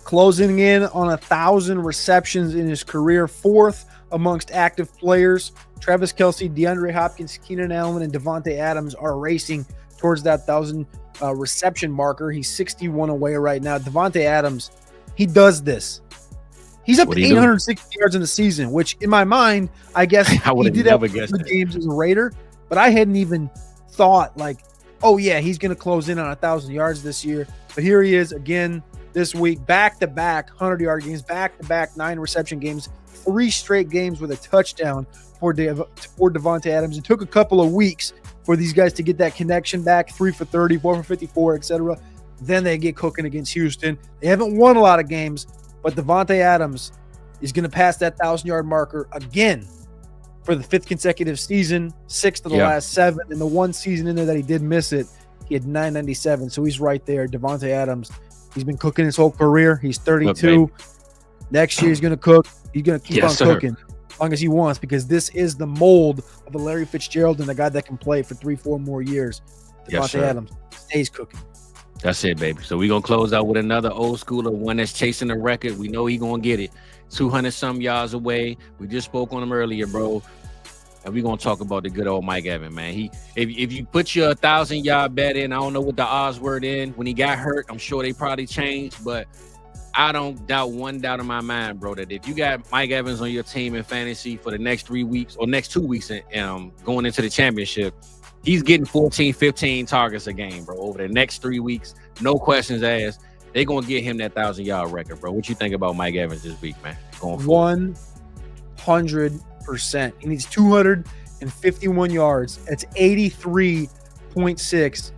Closing in on 1,000 receptions in his career, 4th amongst active players. Travis Kelce, DeAndre Hopkins, Keenan Allen, and Davonta Adams are racing towards that 1,000 reception marker. He's 61 away right now. Davonta Adams, he does this. He's up to 860 yards in the season, which in my mind, I guess I he did have good games as a Raider, but I hadn't even thought like, oh yeah, he's going to close in on 1,000 yards this year. But here he is again this week, back-to-back 100-yard games, back-to-back 9 reception games, 3 straight games with a touchdown for Davonta Adams. It took a couple of weeks for these guys to get that connection back, 3 for 30, 4 for 54, etc. Then they get cooking against Houston. They haven't won a lot of games, but Davonta Adams is going to pass that 1,000-yard marker again for the 5th consecutive season, 6th of the last 7. And the one season in there that he did miss it, he had 997. So he's right there. Davonta Adams, he's been cooking his whole career. He's 32. Next year he's going to cook. He's going to keep on cooking as long as he wants, because this is the mold of a Larry Fitzgerald and a guy that can play for 3-4 more years. Davonta Adams stays cooking. That's it, baby. So we're going to close out with another old schooler, one that's chasing the record. We know he's going to get it. 200-some yards away. We just spoke on him earlier, bro. And we're going to talk about the good old Mike Evans, man. If you put your 1,000-yard bet in, I don't know what the odds were then. When he got hurt, I'm sure they probably changed. But I don't doubt one doubt in my mind, bro, that if you got Mike Evans on your team in fantasy for the next 3 weeks or next 2 weeks going into the championship, he's getting 14, 15 targets a game, bro, over the next 3 weeks. No questions asked. They're going to get him that 1,000-yard record, bro. What you think about Mike Evans this week, man? Going forward. 100%. He needs 251 yards. That's 83.6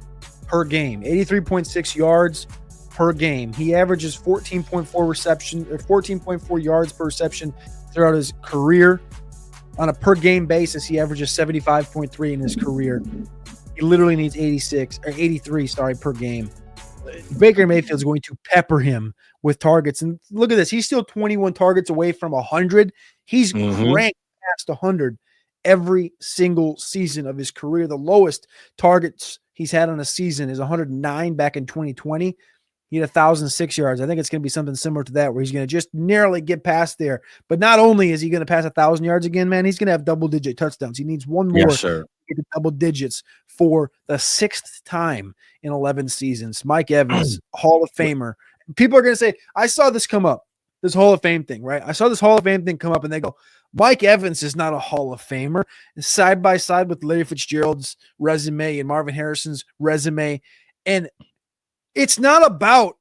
per game. 83.6 yards per game. He averages 14.4 yards per reception throughout his career. On a per game basis, he averages 75.3 in his career. He literally needs 83 per game. Baker Mayfield's going to pepper him with targets. And look at this. He's still 21 targets away from 100. He's cranked past 100 every single season of his career. The lowest targets he's had on a season is 109 back in 2020. He had 1,006 yards. I think it's going to be something similar to that, where he's going to just narrowly get past there. But not only is he going to pass 1,000 yards again, man, he's going to have double-digit touchdowns. He needs one more to get to double digits for the 6th time in 11 seasons. Mike Evans, Hall of Famer. People are going to say, I saw this come up, this Hall of Fame thing, right? I saw this Hall of Fame thing come up, and they go, Mike Evans is not a Hall of Famer. And side by side with Larry Fitzgerald's resume and Marvin Harrison's resume. And it's not about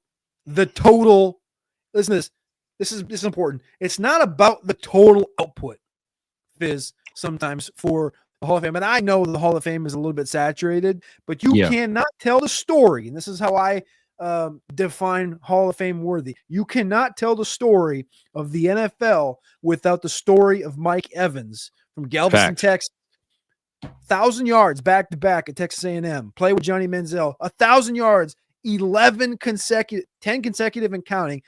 the total. Listen to this. This is important. It's not about the total output, Fizz, sometimes for the Hall of Fame. And I know the Hall of Fame is a little bit saturated, but you cannot tell the story. And this is how I define Hall of Fame worthy. You cannot tell the story of the NFL without the story of Mike Evans from Galveston, Texas. 1,000 yards back to back at Texas A&M. Play with Johnny Manziel. 1,000 yards. 10 consecutive and counting,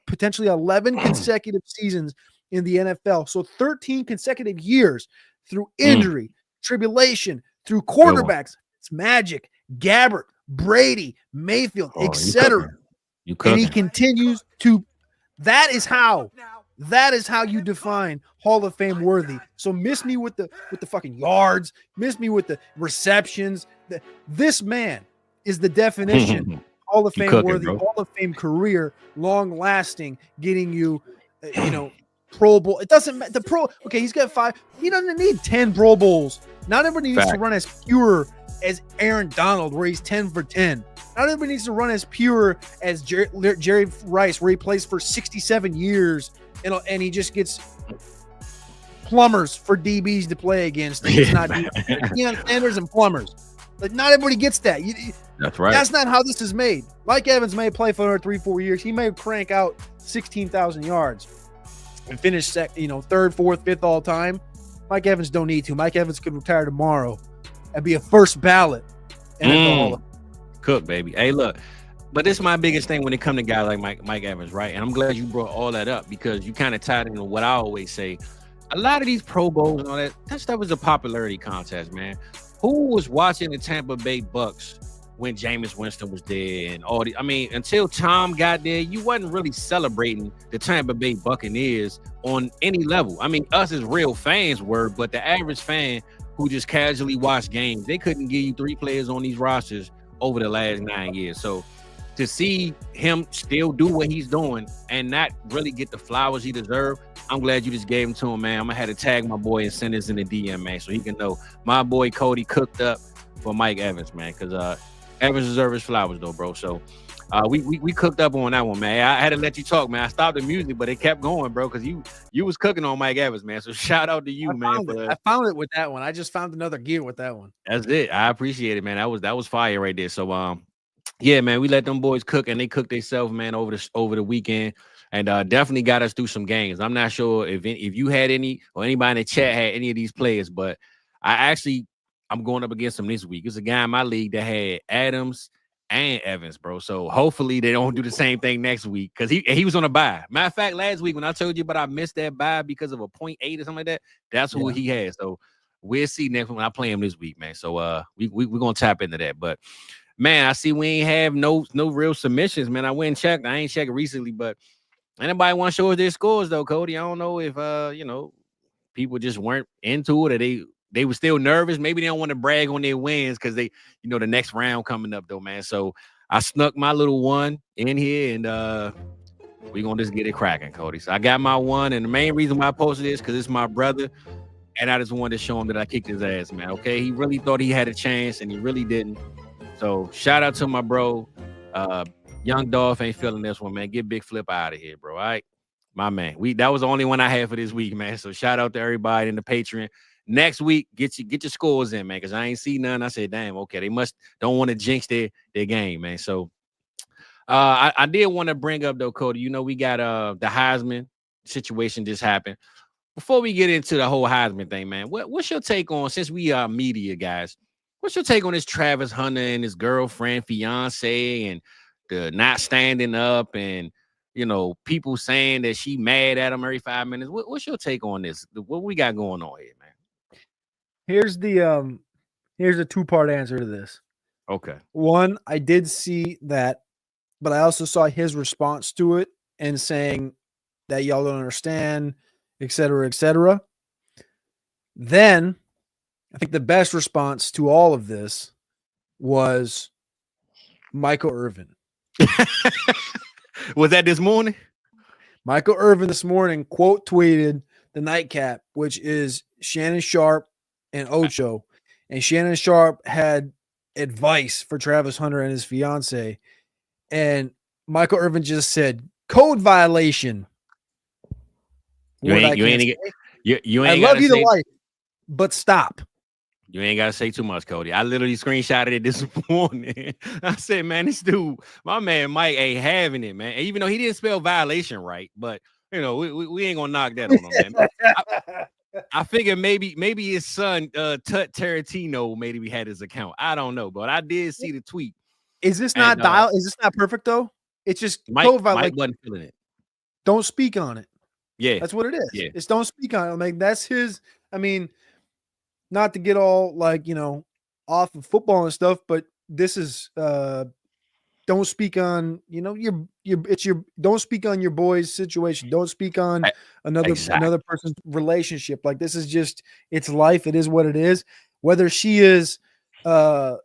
potentially 11 consecutive seasons in the NFL. So 13 consecutive years through injury, tribulation, through quarterbacks. It's Magic, Gabbert, Brady, Mayfield, etc. And he continues to. That is how you define Hall of Fame worthy. So miss me with the fucking yards, miss me with the receptions. This man is the definition Hall of Fame worthy, Hall of Fame career, long lasting, getting you, Pro Bowl. It doesn't matter. Okay, he's got 5. He doesn't need 10 Pro Bowls. Not everybody needs to run as pure as Aaron Donald, where he's 10 for 10. Not everybody needs to run as pure as Jerry Rice, where he plays for 67 years and he just gets plumbers for DBs to play against. It's not Deion Sanders and plumbers. Like, not everybody gets that. That's right. That's not how this is made. Mike Evans may play for 3-4 years. He may crank out 16,000 yards and finish third, fourth, fifth all time. Mike Evans don't need to. Mike Evans could retire tomorrow and be a first ballot NFL Hall of Fame. Cook, baby. Hey, look. But this is my biggest thing when it comes to guys like Mike Evans, right? And I'm glad you brought all that up because you kind of tied into what I always say. A lot of these Pro Bowls and all that stuff was a popularity contest, man. Who was watching the Tampa Bay Bucks when Jameis Winston was there and all the? I mean, until Tom got there, you wasn't really celebrating the Tampa Bay Buccaneers on any level. I mean, us as real fans were, but the average fan who just casually watched games, they couldn't give you 3 players on these rosters over the last 9 years. So to see him still do what he's doing and not really get the flowers he deserved, I'm glad you just gave him to him, man. I'm gonna have to tag my boy and send this in the DM, man, so he can know my boy Cody cooked up for Mike Evans, man, because Evans deserves his flowers though, bro. So we cooked up on that one, man. I had to let you talk, man. I stopped the music, but it kept going, bro, because you was cooking on Mike Evans, man. So shout out to you, man. I found it with that one. I just found another gear with that one. That's it. I appreciate it, man. That was fire right there. So yeah, man, we let them boys cook, and they cooked themselves, man, over the weekend, and definitely got us through some games. I'm not sure if you had any or anybody in the chat had any of these players, but I'm going up against them this week. There's a guy in my league that had Adams and Evans, bro. So hopefully they don't do the same thing next week because he was on a bye. Matter of fact, last week when I told you, but I missed that bye because of a 0.8 or something like that. That's who he had. So we'll see next week when I play him this week, man. So we're gonna tap into that, but. Man, I see we ain't have no real submissions, man. I went and checked. I ain't checked recently, but anybody want to show us their scores, though, Cody? I don't know if, people just weren't into it or they were still nervous. Maybe they don't want to brag on their wins because they, the next round coming up, though, man. So I snuck my little one in here, and we're going to just get it cracking, Cody. So I got my one, and the main reason why I posted this because it's my brother, and I just wanted to show him that I kicked his ass, man, okay? He really thought he had a chance, and he really didn't. So shout out to my bro. Young Dolph ain't feeling this one, man. Get Big Flip out of here, bro. All right, my man. That was the only one I had for this week, man. So shout out to everybody in the Patreon. Next week, get your scores in, man, because I ain't see none. I said, damn, okay, they don't want to jinx their game, man. So I did want to bring up though, Cody. We got the Heisman situation just happened. Before we get into the whole Heisman thing, man, what's your take on, since we are media guys? What's your take on this Travis Hunter and his girlfriend, fiance, and the not standing up and, people saying that she mad at him every 5 minutes? What's your take on this? What we got going on here, man? Here's a 2-part answer to this. Okay. One, I did see that, but I also saw his response to it and saying that y'all don't understand, et cetera, et cetera. Then I think the best response to all of this was Michael Irvin. Was that this morning? Michael Irvin this morning quote tweeted the nightcap, which is Shannon Sharp and Ocho. And Shannon Sharp had advice for Travis Hunter and his fiance. And Michael Irvin just said, code violation. You ain't I love you to life, but stop. You ain't got to say too much, Cody. I literally screenshotted it this morning. I said, man, this dude, my man Mike ain't having it, man. Even though he didn't spell violation right, but, we ain't going to knock that on him, man. I figured maybe his son, Tut Tarantino, maybe had his account. I don't know, but I did see the tweet. Is this not Is this not perfect, though? It's just Mike wasn't feeling it. Don't speak on it. Yeah. That's what it is. Yeah. It's don't speak on it. Like, that's his, not to get all off of football and stuff, but this is don't speak on don't speak on your boy's situation. Don't speak on another person's relationship. Like, this is just, it's life. It is what it is. Whether she is the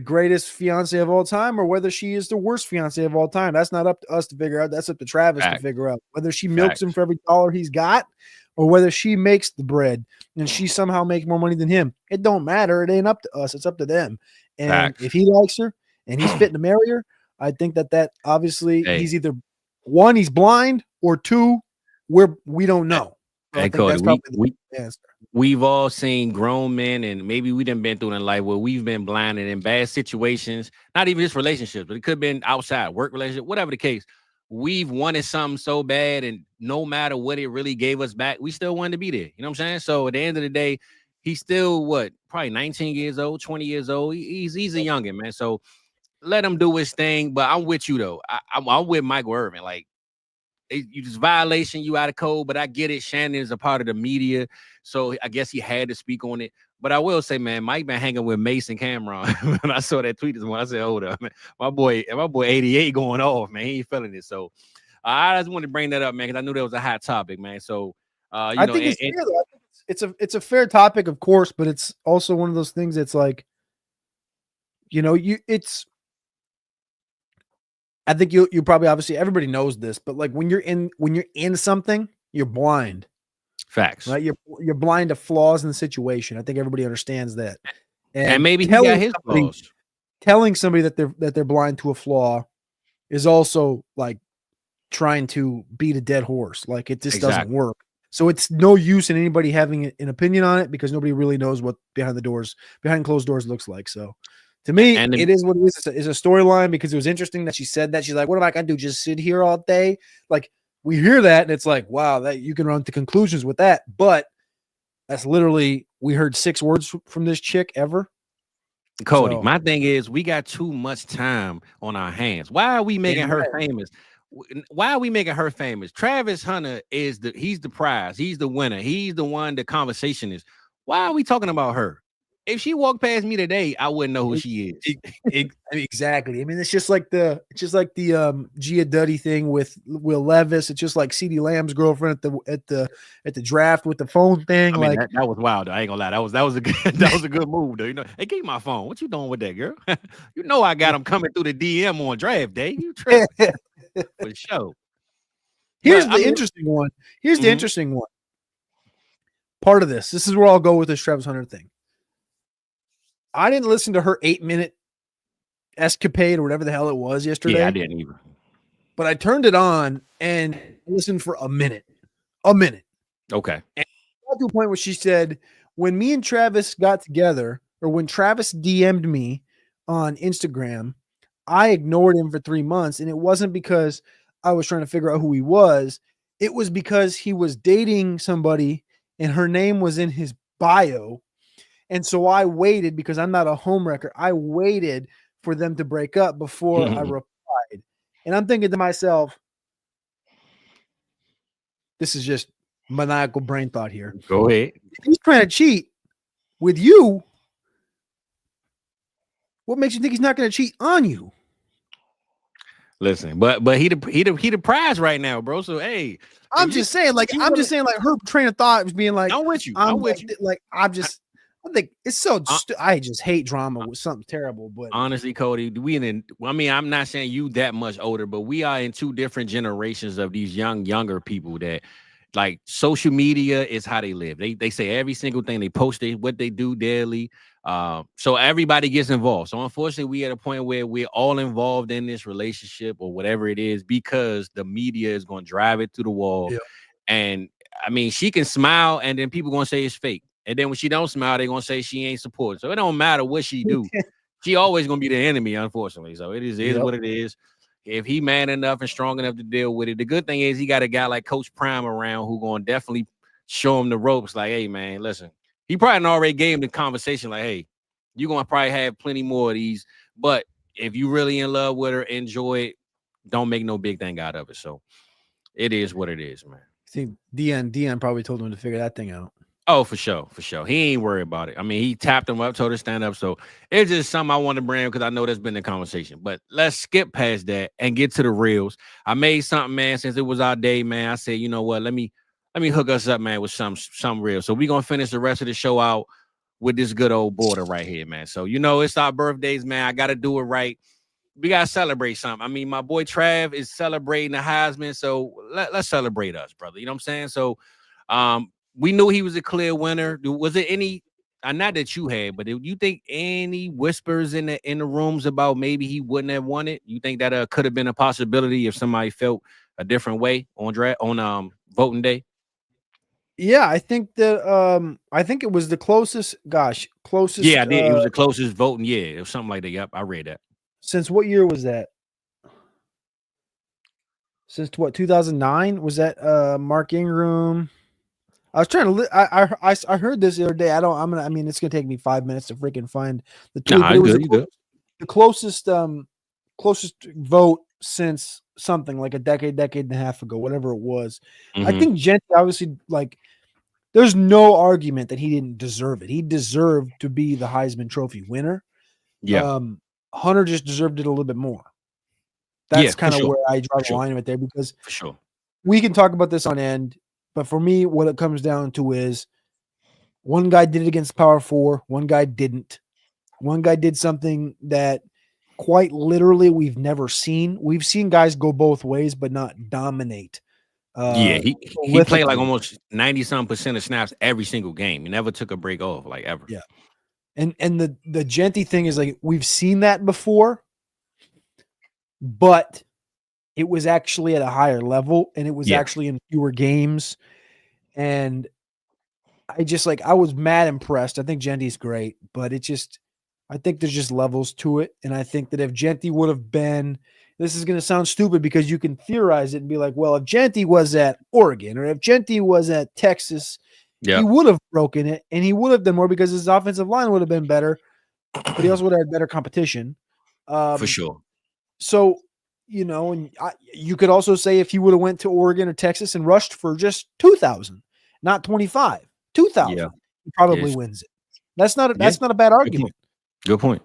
greatest fiance of all time or whether she is the worst fiance of all time, that's not up to us to figure out. That's up to Travis to figure out. Whether she milks him for every dollar he's got, or whether she makes the bread and she somehow makes more money than him. It don't matter. It ain't up to us. It's up to them. And if he likes her and he's fitting to marry her, I think that obviously he's either, one, he's blind, or two, we don't know. Hey, Cody, we've all seen grown men, and maybe we done been through in life where we've been blinded in bad situations, not even just relationships, but it could have been outside, work relationship, whatever the case. We've wanted something so bad, and no matter what it really gave us back, we still wanted to be there. You know what I'm saying? So at the end of the day, he's still probably 19 years old, 20 years old. He's a youngin', man. So let him do his thing. But I'm with you though. I'm with Michael Irvin. Like, you just violation, you out of code, but I get it. Shannon is a part of the media, so I guess he had to speak on it. But I will say, man, Mike been hanging with Mason Cameron. When I saw that tweet this morning, I said, hold up, man. My boy 88 going off, man. He ain't feeling it. So I just wanted to bring that up, man, because I knew that was a hot topic, man. So I think it's fair, though. I think it's a fair topic, of course, but it's also one of those things that's like, I think you probably, obviously everybody knows this, but like when you're in something, you're blind. Facts. Right? You're blind to flaws in the situation. I think everybody understands that. And maybe he got his flaws. Telling somebody that they're blind to a flaw is also like trying to beat a dead horse. Like, it just doesn't work. So it's no use in anybody having an opinion on it, because nobody really knows what behind closed doors looks like. So to me, it is what it is. It's a storyline, because it was interesting that she said that. She's like, what am I going to do? Just sit here all day? Like, we hear that and it's like, wow, that you can run to conclusions with that. But that's literally, we heard 6 words from this chick ever. Cody, my thing is, we got too much time on our hands. Why are we making her famous? Why are we making her famous? Travis Hunter he's the prize. He's the winner. He's the one the conversation is. Why are we talking about her? If she walked past me today, I wouldn't know who she is. Exactly. I mean, it's just like the Gia Duddy thing with Will Levis. It's just like CeeDee Lamb's girlfriend at the draft with the phone thing. I mean, that was wild. I ain't gonna lie. That was a good move though. You know, hey, give me my phone. What you doing with that, girl? You know, I got him coming through the DM on draft day. You tripping for sure. Here's the interesting one. Here's the interesting one. Part of this is where I'll go with this Travis Hunter thing. I didn't listen to her 8-minute escapade or whatever the hell it was yesterday. Yeah, I didn't either. But I turned it on and listened for a minute. Okay. And I got to a point where she said, when me and Travis got together, or when Travis DM'd me on Instagram, I ignored him for 3 months. And it wasn't because I was trying to figure out who he was. It was because he was dating somebody and her name was in his bio. And so I waited, because I'm not a homewrecker. I waited for them to break up before I replied. And I'm thinking to myself, this is just maniacal brain thought here. Go ahead. If he's trying to cheat with you, what makes you think he's not going to cheat on you? Listen, but he the prize right now, bro. So hey, I'm just saying, like her train of thought was being like, I'm with you. I think it's so. I just hate drama with something terrible. But honestly, Cody, I'm not saying you that much older, but we are in 2 different generations of these younger people that, like, social media is how they live. They say every single thing they post, what they do daily. So everybody gets involved. So unfortunately, we at a point where we're all involved in this relationship or whatever it is, because the media is going to drive it to the wall. Yep. And I mean, she can smile, and then people going to say it's fake. And then when she don't smile, they're going to say she ain't supporting. So it don't matter what she do. She always going to be the enemy, unfortunately. So it is what it is. If he man enough and strong enough to deal with it, the good thing is he got a guy like Coach Prime around who going to definitely show him the ropes. Like, hey, man, listen. He probably already gave him the conversation like, hey, you're going to probably have plenty more of these. But if you really in love with her, enjoy it. Don't make no big thing out of it. So it is what it is, man. I think Dion probably told him to figure that thing out. Oh, for sure. He ain't worried about it. I mean, he tapped him up, told her to stand up. So it's just something I want to bring, because I know that's been the conversation. But let's skip past that and get to the reels. I made something, man, since it was our day, man. I said, you know what? Let me hook us up, man, with some real. So we're going to finish the rest of the show out with this good old border right here, man. So, it's our birthdays, man. I got to do it right. We got to celebrate something. I mean, my boy Trav is celebrating the Heisman. So let's celebrate us, brother. You know what I'm saying? So, we knew he was a clear winner. Was it any, not that you had, but do you think any whispers in the rooms about maybe he wouldn't have won it? You think that could have been a possibility if somebody felt a different way on voting day? Yeah, I think that I think it was the closest. Gosh, closest. Yeah, I did. It was the closest voting. Yeah, it was something like that. Yep, I read that. Since what year was that? Since what 2009 was that? Mark Ingram. I was trying to. I heard this the other day. I mean, it's gonna take me 5 minutes to freaking find the tweet. Nah, But you it was good. You good. the closest closest vote since something like a decade and a half ago, whatever it was. I Mhm. think Genty obviously like. There's no argument that he didn't deserve it. He deserved to be the Heisman Trophy winner. Yeah. Hunter just deserved it a little bit more. Yeah, That's for kind of sure. where I draw For the sure. line right there because For sure. we can talk about this on end, but for me, what it comes down to is one guy did it against Power 4, one guy didn't. One guy did something that quite literally we've never seen. We've seen guys go both ways, but not dominate. Yeah, he played like Prolifically. almost 90-some% of snaps every single game. He never took a break off, like ever. Yeah. And the Genty thing is like we've seen that before, but it was actually at a higher level and it was Yeah. actually in fewer games. And I was mad impressed. I think Genty's great, but I think there's just levels to it. And I think that if Genty would have been, this is going to sound stupid because you can theorize it and be like, well, if Genty was at Oregon or if Genty was at Texas, Yeah, he would have broken it and he would have done more because his offensive line would have been better, but he also would have had better competition. for sure. So, and you could also say if he would have went to Oregon or Texas and rushed for just 2,000, not 25, 2,000, Yeah. he probably Yes. wins it. That's not Yeah. a bad Good argument. point. Good point.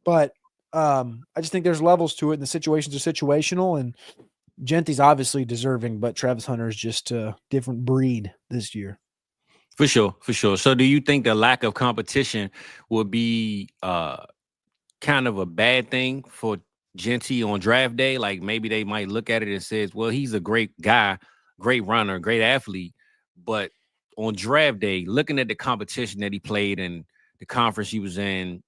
But I just think there's levels to it, and the situations are situational. And Genty's obviously deserving, but Travis Hunter is just a different breed this year. For sure. For sure. So do you think the lack of competition would be kind of a bad thing for Genty on draft day? Like maybe they might look at it and says, well, he's a great guy, great runner, great athlete. But on draft day, looking at the competition that he played and the conference he was in,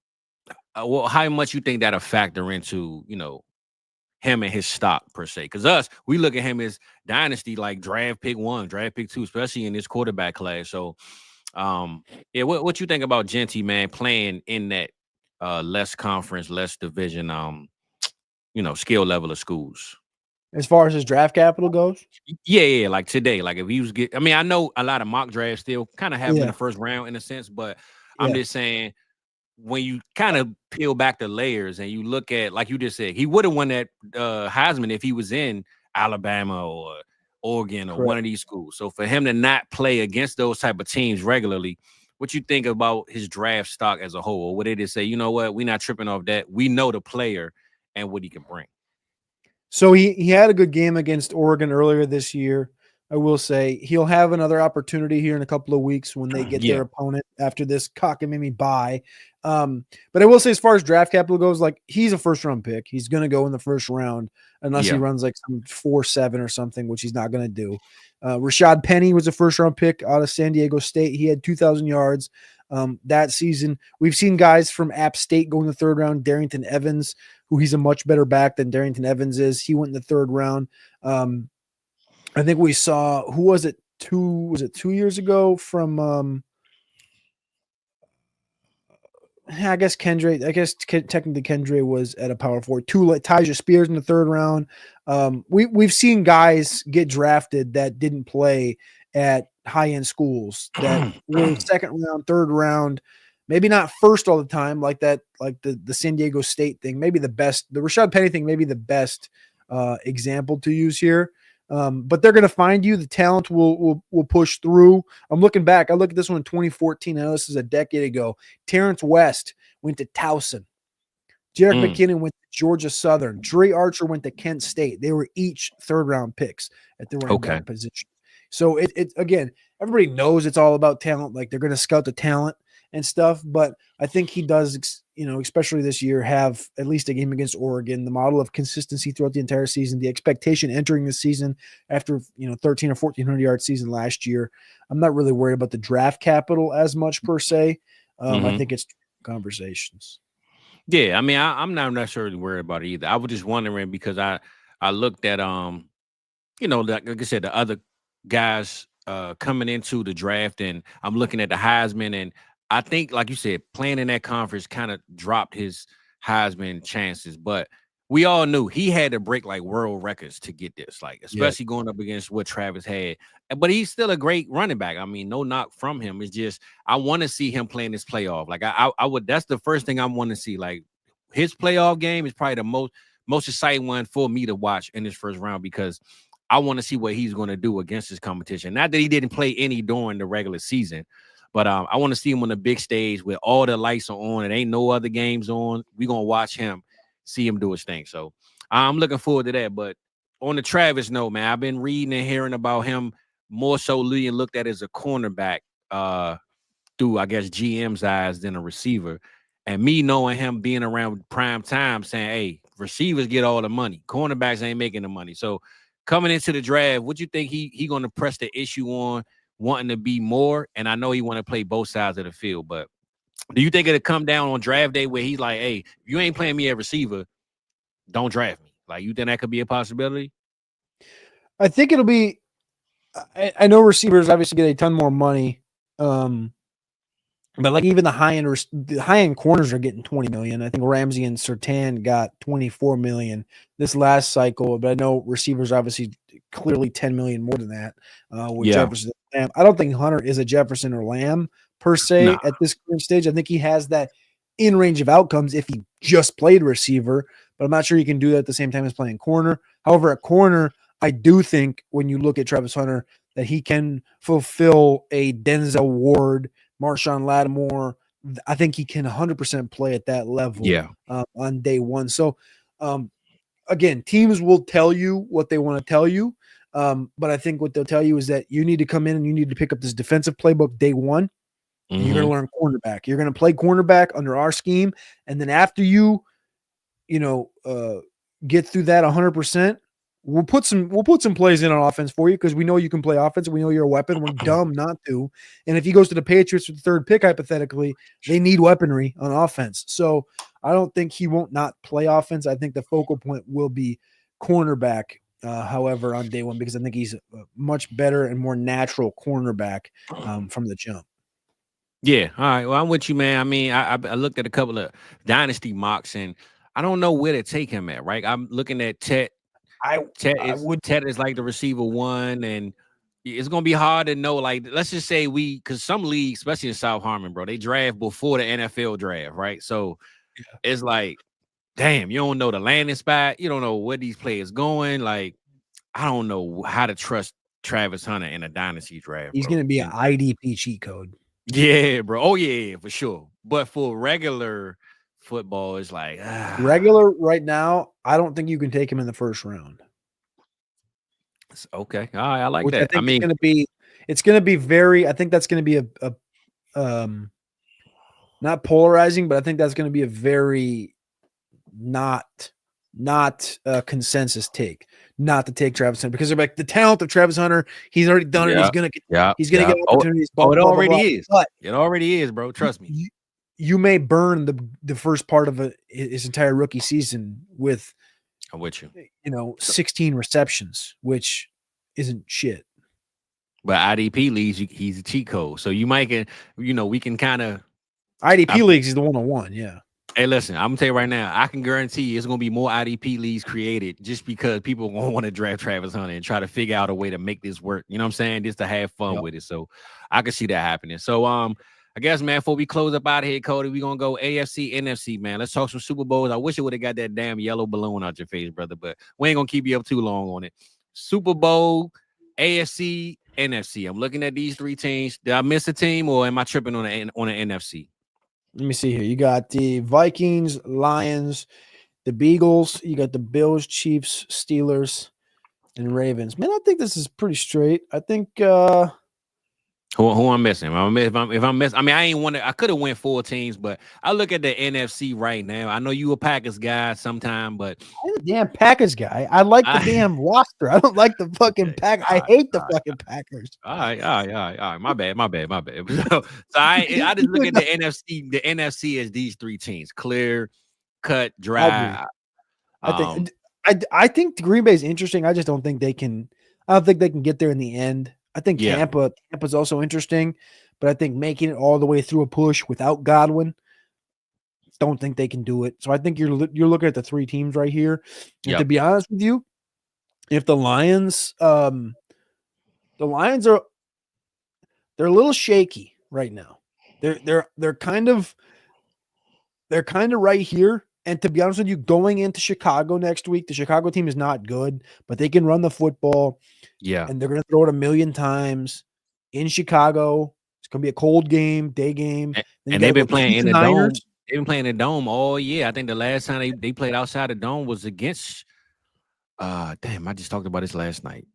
well, how much you think that'll factor into, him and his stock per se? Because we look at him as dynasty, like draft pick 1, draft pick 2, especially in this quarterback class. So, yeah, what you think about Genty, man, playing in that less conference, less division, skill level of schools? As far as his draft capital goes, Yeah, like today, like if he was I mean, I know a lot of mock drafts still kind of have him in the first round in a sense, but I'm just saying, when you kind of peel back the layers and you look at, like you just said, he would have won that Heisman if he was in Alabama or Oregon or one of these schools. So for him to not play against those type of teams regularly, what you think about his draft stock as a whole? Or would they just say, you know what, we're not tripping off that. We know the player and what he can bring. So he had a good game against Oregon earlier this year. I will say he'll have another opportunity here in a couple of weeks when they get their opponent after this cockamamie bye. But I will say, as far as draft capital goes, like he's a first round pick. He's going to go in the first round unless he runs like some 4.7 or something, which he's not going to do. Rashad Penny was a first round pick out of San Diego State. He had 2,000 yards that season. We've seen guys from App State go in the third round. Darrington Evans, who he's a much better back than Darrington Evans is. He went in the third round. I think we saw, who was it? 2 years ago from I guess Kendre. I guess technically Kendre was at a power 4. Tyjae Spears in the third round. We've seen guys get drafted that didn't play at high end schools that were second round, third round, maybe not first all the time, like that, like the San Diego State thing. Maybe the Rashad Penny thing, maybe the best example to use here. But they're going to find you. The talent will push through. I'm looking back. I look at this one in 2014. I know this is a decade ago. Terrence West went to Towson. Jerick McKinnon went to Georgia Southern. Dre Archer went to Kent State. They were each third-round picks at the running back position. So it again, everybody knows it's all about talent. Like they're going to scout the talent and stuff. But I think he does, especially this year, have at least a game against Oregon, the model of consistency throughout the entire season, the expectation entering the season after, 13 or 1,400 yard season last year. I'm not really worried about the draft capital as much per se. I think it's conversations. Yeah. I mean, I'm not necessarily worried about it either. I was just wondering because I looked at, like I said, the other guys coming into the draft, and I'm looking at the Heisman, and I think, like you said, playing in that conference kind of dropped his Heisman chances. But we all knew he had to break like world records to get this, like especially going up against what Travis had. But he's still a great running back. I mean, no knock from him. It's just I want to see him playing this playoff. Like I would. That's the first thing I want to see. Like his playoff game is probably the most exciting one for me to watch in this first round, because I want to see what he's going to do against his competition. Not that he didn't play any during the regular season, but I want to see him on the big stage with all the lights are on. It ain't no other games on. We're going to watch him, see him do his thing. So I'm looking forward to that. But on the Travis note, man, I've been reading and hearing about him more so being looked at as a cornerback through, I guess, GM's eyes than a receiver. And me knowing him being around prime time saying, hey, receivers get all the money. Cornerbacks ain't making the money. So coming into the draft, what you think he going to press the issue on wanting to be more? And I know he want to play both sides of the field, but do you think it'll come down on draft day where he's like, hey, if you ain't playing me at receiver, don't draft me? Like, you think that could be a possibility? I think it'll be. I know receivers obviously get a ton more money, but like even the high end corners are getting 20 million. I think Ramsey and Surtain got 24 million this last cycle, but I know receivers obviously clearly 10 million more than that. With Jefferson and Lamb, I don't think Hunter is a Jefferson or Lamb per se at this current stage. I think he has that in range of outcomes if he just played receiver, but I'm not sure he can do that at the same time as playing corner. However, at corner, I do think when you look at Travis Hunter that he can fulfill a Denzel Ward, Marshawn Lattimore. I think he can 100% play at that level on day one. So, again, teams will tell you what they want to tell you. But I think what they'll tell you is that you need to come in and you need to pick up this defensive playbook day one. Mm-hmm. You're going to learn cornerback. You're going to play cornerback under our scheme. And then after you get through that 100%, we'll put some plays in on offense for you because we know you can play offense. We know you're a weapon. We're dumb not to. And if he goes to the Patriots with the third pick, hypothetically, they need weaponry on offense. So I don't think he won't not play offense. I think the focal point will be cornerback, however, on day one, because I think he's a much better and more natural cornerback from the jump. Yeah. All right. Well, I'm with you, man. I mean, I looked at a couple of dynasty mocks, and I don't know where to take him at, right? I'm looking at Ted. Ted is like the receiver one, and it's gonna be hard to know. Like, let's just say because some leagues, especially in South Harmon, bro, they draft before the NFL draft, right? So it's like, damn, you don't know the landing spot, you don't know where these players going. Like, I don't know how to trust Travis Hunter in a dynasty draft. He's gonna be an IDP cheat code. Yeah, bro. Oh yeah, for sure. But for regular football, is like regular right now. I don't think you can take him in the first round. Okay, all right, I like that. I mean, it's going to be very. I think that's going to be a not polarizing, but I think that's going to be a very not consensus take. Not to take Travis Hunter because they're like the talent of Travis Hunter. He's already done it. He's going to get opportunities. It already is. But it already is, bro. Trust me. You may burn the first part of his entire rookie season with, I'm with you, 16 receptions, which isn't shit. But IDP leagues, he's a cheat code. So you might get, we can kind of IDP leagues is the 101. Yeah. Hey, listen, I'm gonna tell you right now, I can guarantee you it's gonna be more IDP leagues created just because people won't want to draft Travis Hunter and try to figure out a way to make this work. You know what I'm saying? Just to have fun with it. So I can see that happening. So I guess, man, before we close up out of here, Cody, we're going to go AFC, NFC, man. Let's talk some Super Bowls. I wish it would have got that damn yellow balloon out your face, brother, but we ain't going to keep you up too long on it. Super Bowl, AFC, NFC. I'm looking at these three teams. Did I miss a team or am I tripping on the NFC? Let me see here. You got the Vikings, Lions, the Beagles. You got the Bills, Chiefs, Steelers, and Ravens. Man, I think this is pretty straight. I think who I'm missing? If I'm missing, I mean, I ain't want to. I could have went 4 teams, but I look at the NFC right now. I know you a Packers guy sometime, but I'm a damn Packers guy. I like the damn roster. I don't like the fucking Packers. I hate the fucking Packers. All right. My bad. So I just look at the NFC. The NFC as these 3 teams: clear, cut, dry. I think Green Bay is interesting. I just don't think they can. I don't think they can get there in the end. I think Tampa's also interesting, but I think making it all the way through a push without Godwin, don't think they can do it. So I think you're looking at the 3 teams right here. And to be honest with you, if the Lions are they're a little shaky right now. They're kind of right here. And to be honest with you, going into Chicago next week, the Chicago team is not good, but they can run the football. Yeah. And they're going to throw it 1,000,000 times in Chicago. It's going to be a cold game, day game. And they've been playing in the dome. They've been playing in the dome all year. I think the last time they played outside the dome was against damn, I just talked about this last night.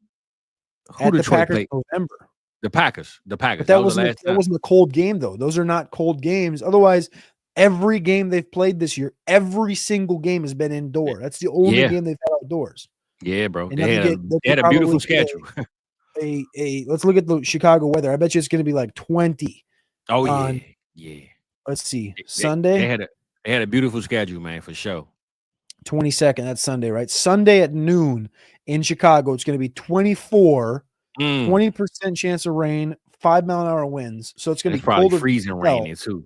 Who did Detroit play? November. The Packers. But that wasn't a cold game, though. Those are not cold games. Otherwise, every game they've played this year, every single game has been indoor. That's the only game they've had outdoors. Yeah, bro. And they had a beautiful schedule. Let's look at the Chicago weather. I bet you it's going to be like 20. Oh, yeah. Let's see. Sunday. They had a beautiful schedule, man, for sure. 22nd. That's Sunday, right? Sunday at noon in Chicago. It's going to be 24, 20% chance of rain, 5-mile-an-hour winds. So it's going to be probably freezing rain too.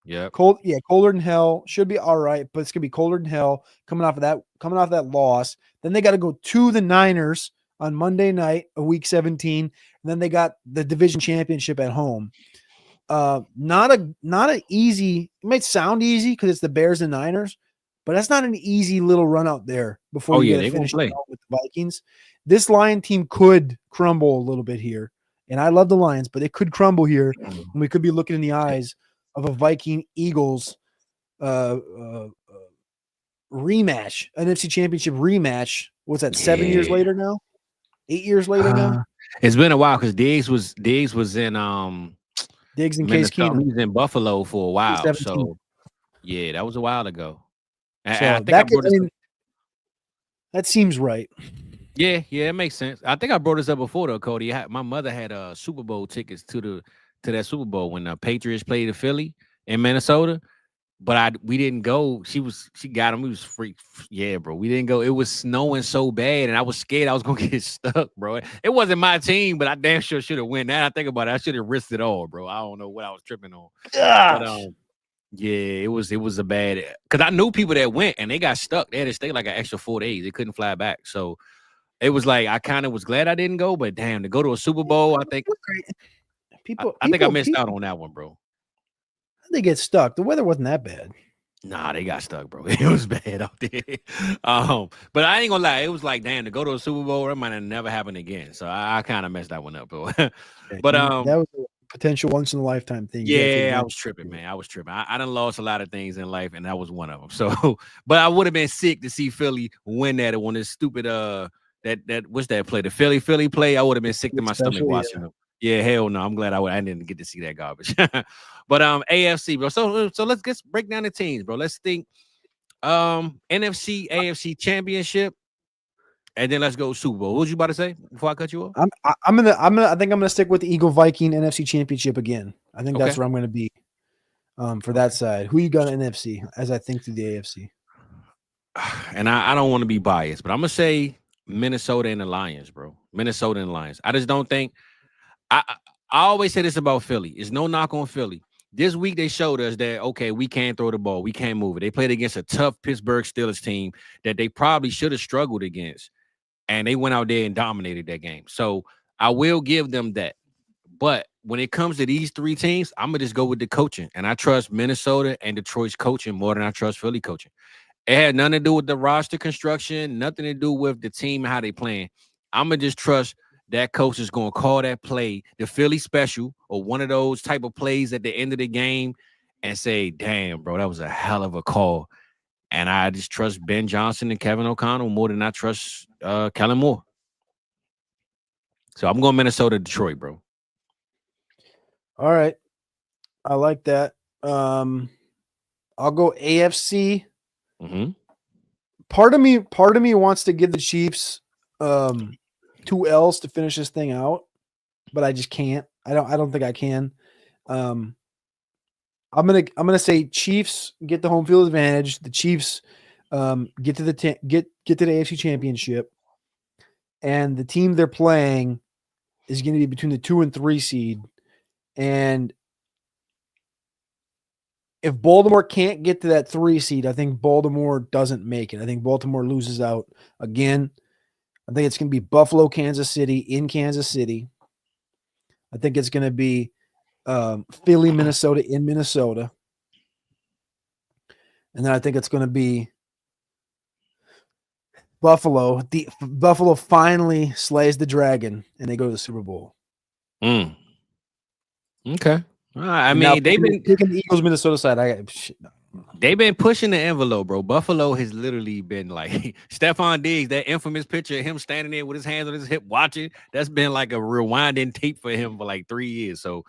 Yeah. Colder than hell. Should be all right, but it's going to be colder than hell coming off of that loss. Then they got to go to the Niners on Monday night of week 17. And then they got the division championship at home. Not a easy, it might sound easy because it's the Bears and Niners, but that's not an easy little run out there before you get to finish with the Vikings. This Lion team could crumble a little bit here. And I love the Lions, but they could crumble here. And we could be looking in the eyes of a Viking Eagles rematch, an NFC Championship rematch. What's that? 7 years later now? 8 years later now? It's been a while because Diggs was in Diggs and Case Keenum. He was in Buffalo for a while. 17. So yeah, that was a while ago. And so I think that seems right. Yeah, it makes sense. I think I brought this up before though, Cody. My mother had Super Bowl tickets to that Super Bowl when the Patriots played the Philly in Minnesota, but we didn't go. She got them. We was free. Yeah, bro. We didn't go. It was snowing so bad, and I was scared I was gonna get stuck, bro. It wasn't my team, but I damn sure should have won. Now I think about it, I should have risked it all, bro. I don't know what I was tripping on. But, yeah, it was a bad because I knew people that went and they got stuck. They had to stay like an extra 4 days. They couldn't fly back, so it was like I kind of was glad I didn't go. But damn, to go to a Super Bowl, I think. I think I missed out on that one, bro. They get stuck. The weather wasn't that bad. Nah, they got stuck, bro. It was bad out there. But I ain't gonna lie, it was like, damn, to go to a Super Bowl, that might have never happened again. So I kind of messed that one up, bro. But that was a potential once in a lifetime thing. Yeah, I was tripping, man. I was tripping. I done lost a lot of things in life, and that was one of them. So, but I would have been sick to see Philly win that on this stupid that what's that play? The Philly play. I would have been sick to my stomach watching them. Yeah, hell no. I'm glad I didn't get to see that garbage. But AFC, bro. So let's break down the teams, bro. Let's think NFC, AFC championship, and then let's go Super Bowl. What was you about to say before I cut you off? I think I'm gonna stick with the Eagle Viking NFC championship again. I think that's where I'm gonna be for that side. Who you got in NFC as I think through the AFC? And I don't want to be biased, but I'm gonna say Minnesota and the Lions, bro. Minnesota and the Lions. I just don't think I always say this about Philly. It's no knock on Philly. This week they showed us that, okay, we can't throw the ball. We can't move it. They played against a tough Pittsburgh Steelers team that they probably should have struggled against. And they went out there and dominated that game. So I will give them that. But when it comes to these 3 teams, I'm going to just go with the coaching. And I trust Minnesota and Detroit's coaching more than I trust Philly coaching. It had nothing to do with the roster construction, nothing to do with the team and how they playing. I'm going to just trust that coach is going to call that play, the Philly special, or one of those type of plays at the end of the game and say, damn, bro, that was a hell of a call. And I just trust Ben Johnson and Kevin O'Connell more than I trust Kellen Moore. So I'm going Minnesota, Detroit, bro. All right. I like that. I'll go AFC. Mm-hmm. Part of me wants to give the Chiefs 2 L's to finish this thing out, but I just can't. I don't think I can. I'm gonna say Chiefs get the home field advantage. The Chiefs get to the AFC Championship, and the team they're playing is going to be between the 2 and 3 seed. And if Baltimore can't get to that 3 seed, I think Baltimore doesn't make it. I think Baltimore loses out again. I think it's going to be Buffalo, Kansas City in Kansas City. I think it's going to be Philly, Minnesota in Minnesota. And then I think it's going to be Buffalo. Buffalo finally slays the dragon, and they go to the Super Bowl. Okay. I mean, they've been picking the Eagles, Minnesota side. They've been pushing the envelope, bro. Buffalo has literally been like Stephon Diggs, that infamous picture of him standing there with his hands on his hip watching. That's been like a rewinding tape for him for like 3 years. So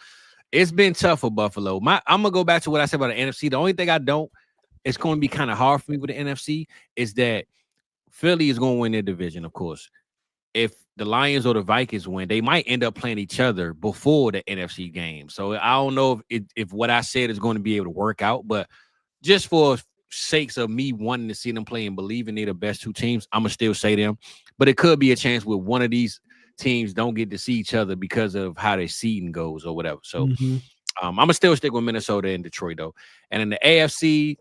it's been tough for Buffalo. I'm gonna go back to what I said about the NFC. The only thing it's going to be kind of hard for me with the NFC is that Philly is going to win their division, of course. If the Lions or the Vikings win, they might end up playing each other before the NFC game. So I don't know if what I said is going to be able to work out, but just for sakes of me wanting to see them play and believing they're the best 2 teams, I'm going to still say them. But it could be a chance where one of these teams don't get to see each other because of how their seeding goes or whatever. So I'm going to still stick with Minnesota and Detroit, though. And in the AFC,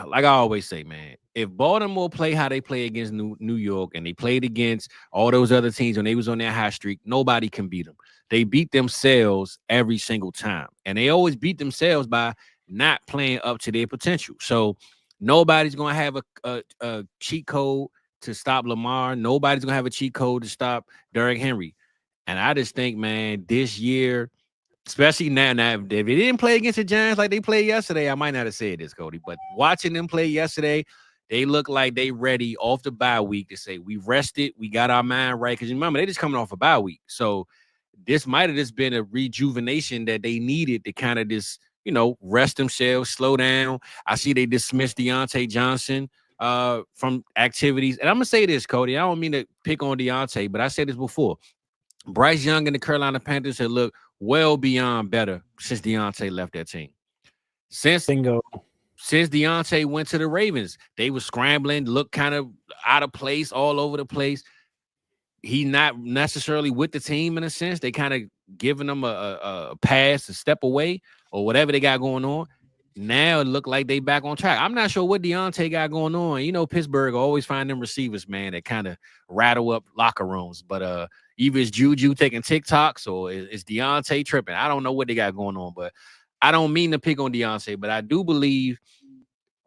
like I always say, man, if Baltimore play how they play against New York and they played against all those other teams when they was on their high streak, nobody can beat them. They beat themselves every single time. And they always beat themselves by not playing up to their potential. So nobody's going to have a cheat code to stop Lamar. Nobody's going to have a cheat code to stop Derrick Henry. And I just think, man, this year, especially now, if they didn't play against the Giants like they played yesterday, I might not have said this, Cody, but watching them play yesterday, they look like they ready off the bye week to say, we rested, we got our mind right. Because remember, they just coming off a bye week. So this might have just been a rejuvenation that they needed to kind of just, rest themselves, slow down. I see they dismissed Deontay Johnson from activities. And I'm going to say this, Cody. I don't mean to pick on Deontay, but I said this before. Bryce Young and the Carolina Panthers have looked well beyond better since Deontay left that team. Since Deontay went to the Ravens, they were scrambling, looked kind of out of place all over the place. He's not necessarily with the team in a sense. They kind of giving them a pass, a step away, or whatever they got going on. Now it look like they back on track. I'm not sure what Deontay got going on. Pittsburgh always find them receivers, man, that kind of rattle up locker rooms. But either it's Juju taking TikToks or it's Deontay tripping. I don't know what they got going on, but I don't mean to pick on Deontay, but I do believe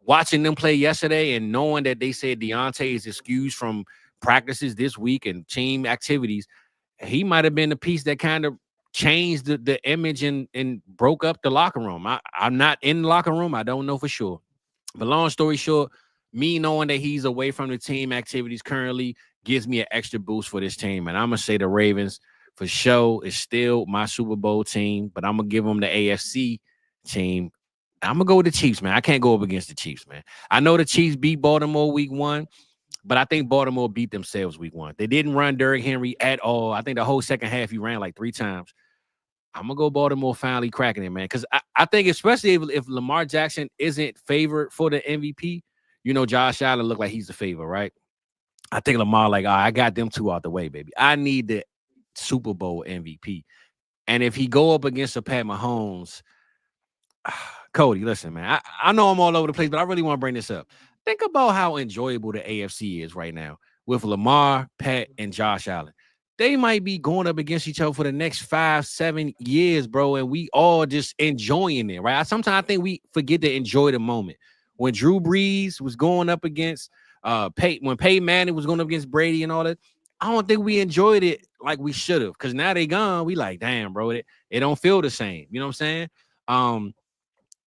watching them play yesterday and knowing that they said Deontay is excused from practices this week and team activities, he might have been the piece that kind of changed the image and broke up the locker room. I'm not in the locker room. I don't know for sure. But long story short, me knowing that he's away from the team activities currently gives me an extra boost for this team. And I'm going to say the Ravens for sure is still my Super Bowl team, but I'm going to give them the AFC team. I'm going to go with the Chiefs, man. I can't go up against the Chiefs, man. I know the Chiefs beat Baltimore week 1, but I think Baltimore beat themselves week 1. They didn't run Derrick Henry at all. I think the whole second half he ran like 3 times. I'm going to go Baltimore finally cracking it, man, because I think especially if Lamar Jackson isn't favored for the MVP, Josh Allen look like he's the favorite, right? I think Lamar like, I got them 2 out the way, baby. I need the Super Bowl MVP. And if he go up against a Pat Mahomes, Cody, listen, man, I know I'm all over the place, but I really want to bring this up. Think about how enjoyable the AFC is right now with Lamar, Pat, and Josh Allen. They might be going up against each other for the next 5-7 years, bro, and we all just enjoying it, right? Sometimes I think we forget to enjoy the moment. When Drew Brees was going up against when Peyton Manning was going up against Brady and all that, I don't think we enjoyed it like we should have, because now they gone. We like, damn, bro, it don't feel the same. You know what I'm saying?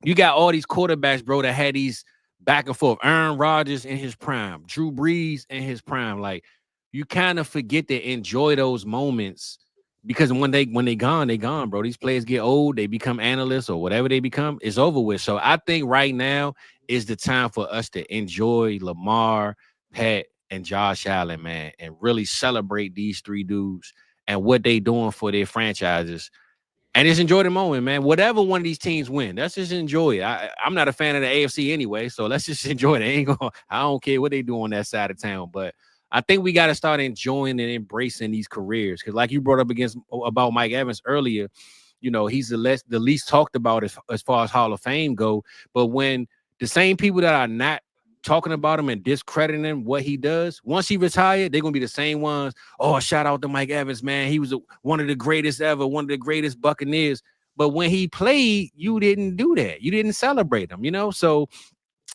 You got all these quarterbacks, bro, that had these back and forth. Aaron Rodgers in his prime, Drew Brees in his prime. Like, you kind of forget to enjoy those moments because when they gone, bro. These players get old, they become analysts or whatever they become, it's over with. So I think right now is the time for us to enjoy Lamar, Pat, and Josh Allen, man, and really celebrate these 3 dudes and what they doing for their franchises. And just enjoy the moment, man. Whatever one of these teams win, let's just enjoy it. I'm not a fan of the AFC anyway, so let's just enjoy it. I don't care what they do on that side of town, but I think we got to start enjoying and embracing these careers. Because like you brought up about Mike Evans earlier, you know, he's the least talked about as far as Hall of Fame go. But when the same people that are not talking about him and discrediting what he does, once he retired, they're gonna be the same ones. Oh, shout out to Mike Evans, man. He was one of the greatest ever, one of the greatest Buccaneers. But when he played, you didn't do that. You didn't celebrate him, you know. So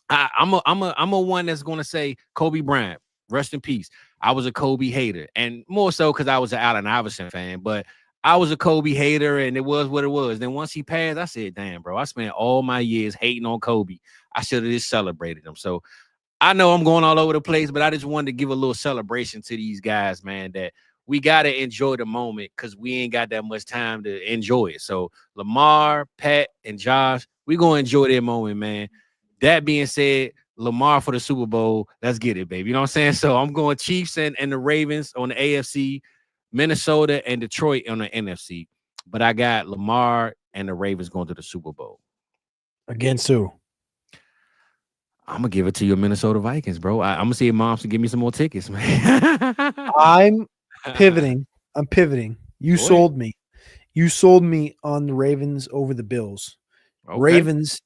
I'm a one that's gonna say Kobe Bryant, rest in peace. I was a Kobe hater, and more so because I was an Allen Iverson fan, but I was a Kobe hater, and it was what it was. Then once he passed, I said, damn, bro, I spent all my years hating on Kobe. I should have just celebrated him. So I know I'm going all over the place, but I just wanted to give a little celebration to these guys, man, that we got to enjoy the moment because we ain't got that much time to enjoy it. So Lamar, Pat, and Josh, we going to enjoy their moment, man. That being said, Lamar for the Super Bowl, let's get it, baby. You know what I'm saying? So I'm going Chiefs and the Ravens on the AFC, Minnesota and Detroit on the NFC. But I got Lamar and the Ravens going to the Super Bowl. Against who? I'm gonna give it to your Minnesota Vikings, bro. I'm gonna see if moms can give me some more tickets, man. I'm pivoting. You Boy. sold me. You sold me on the Ravens over the Bills. Okay. Ravens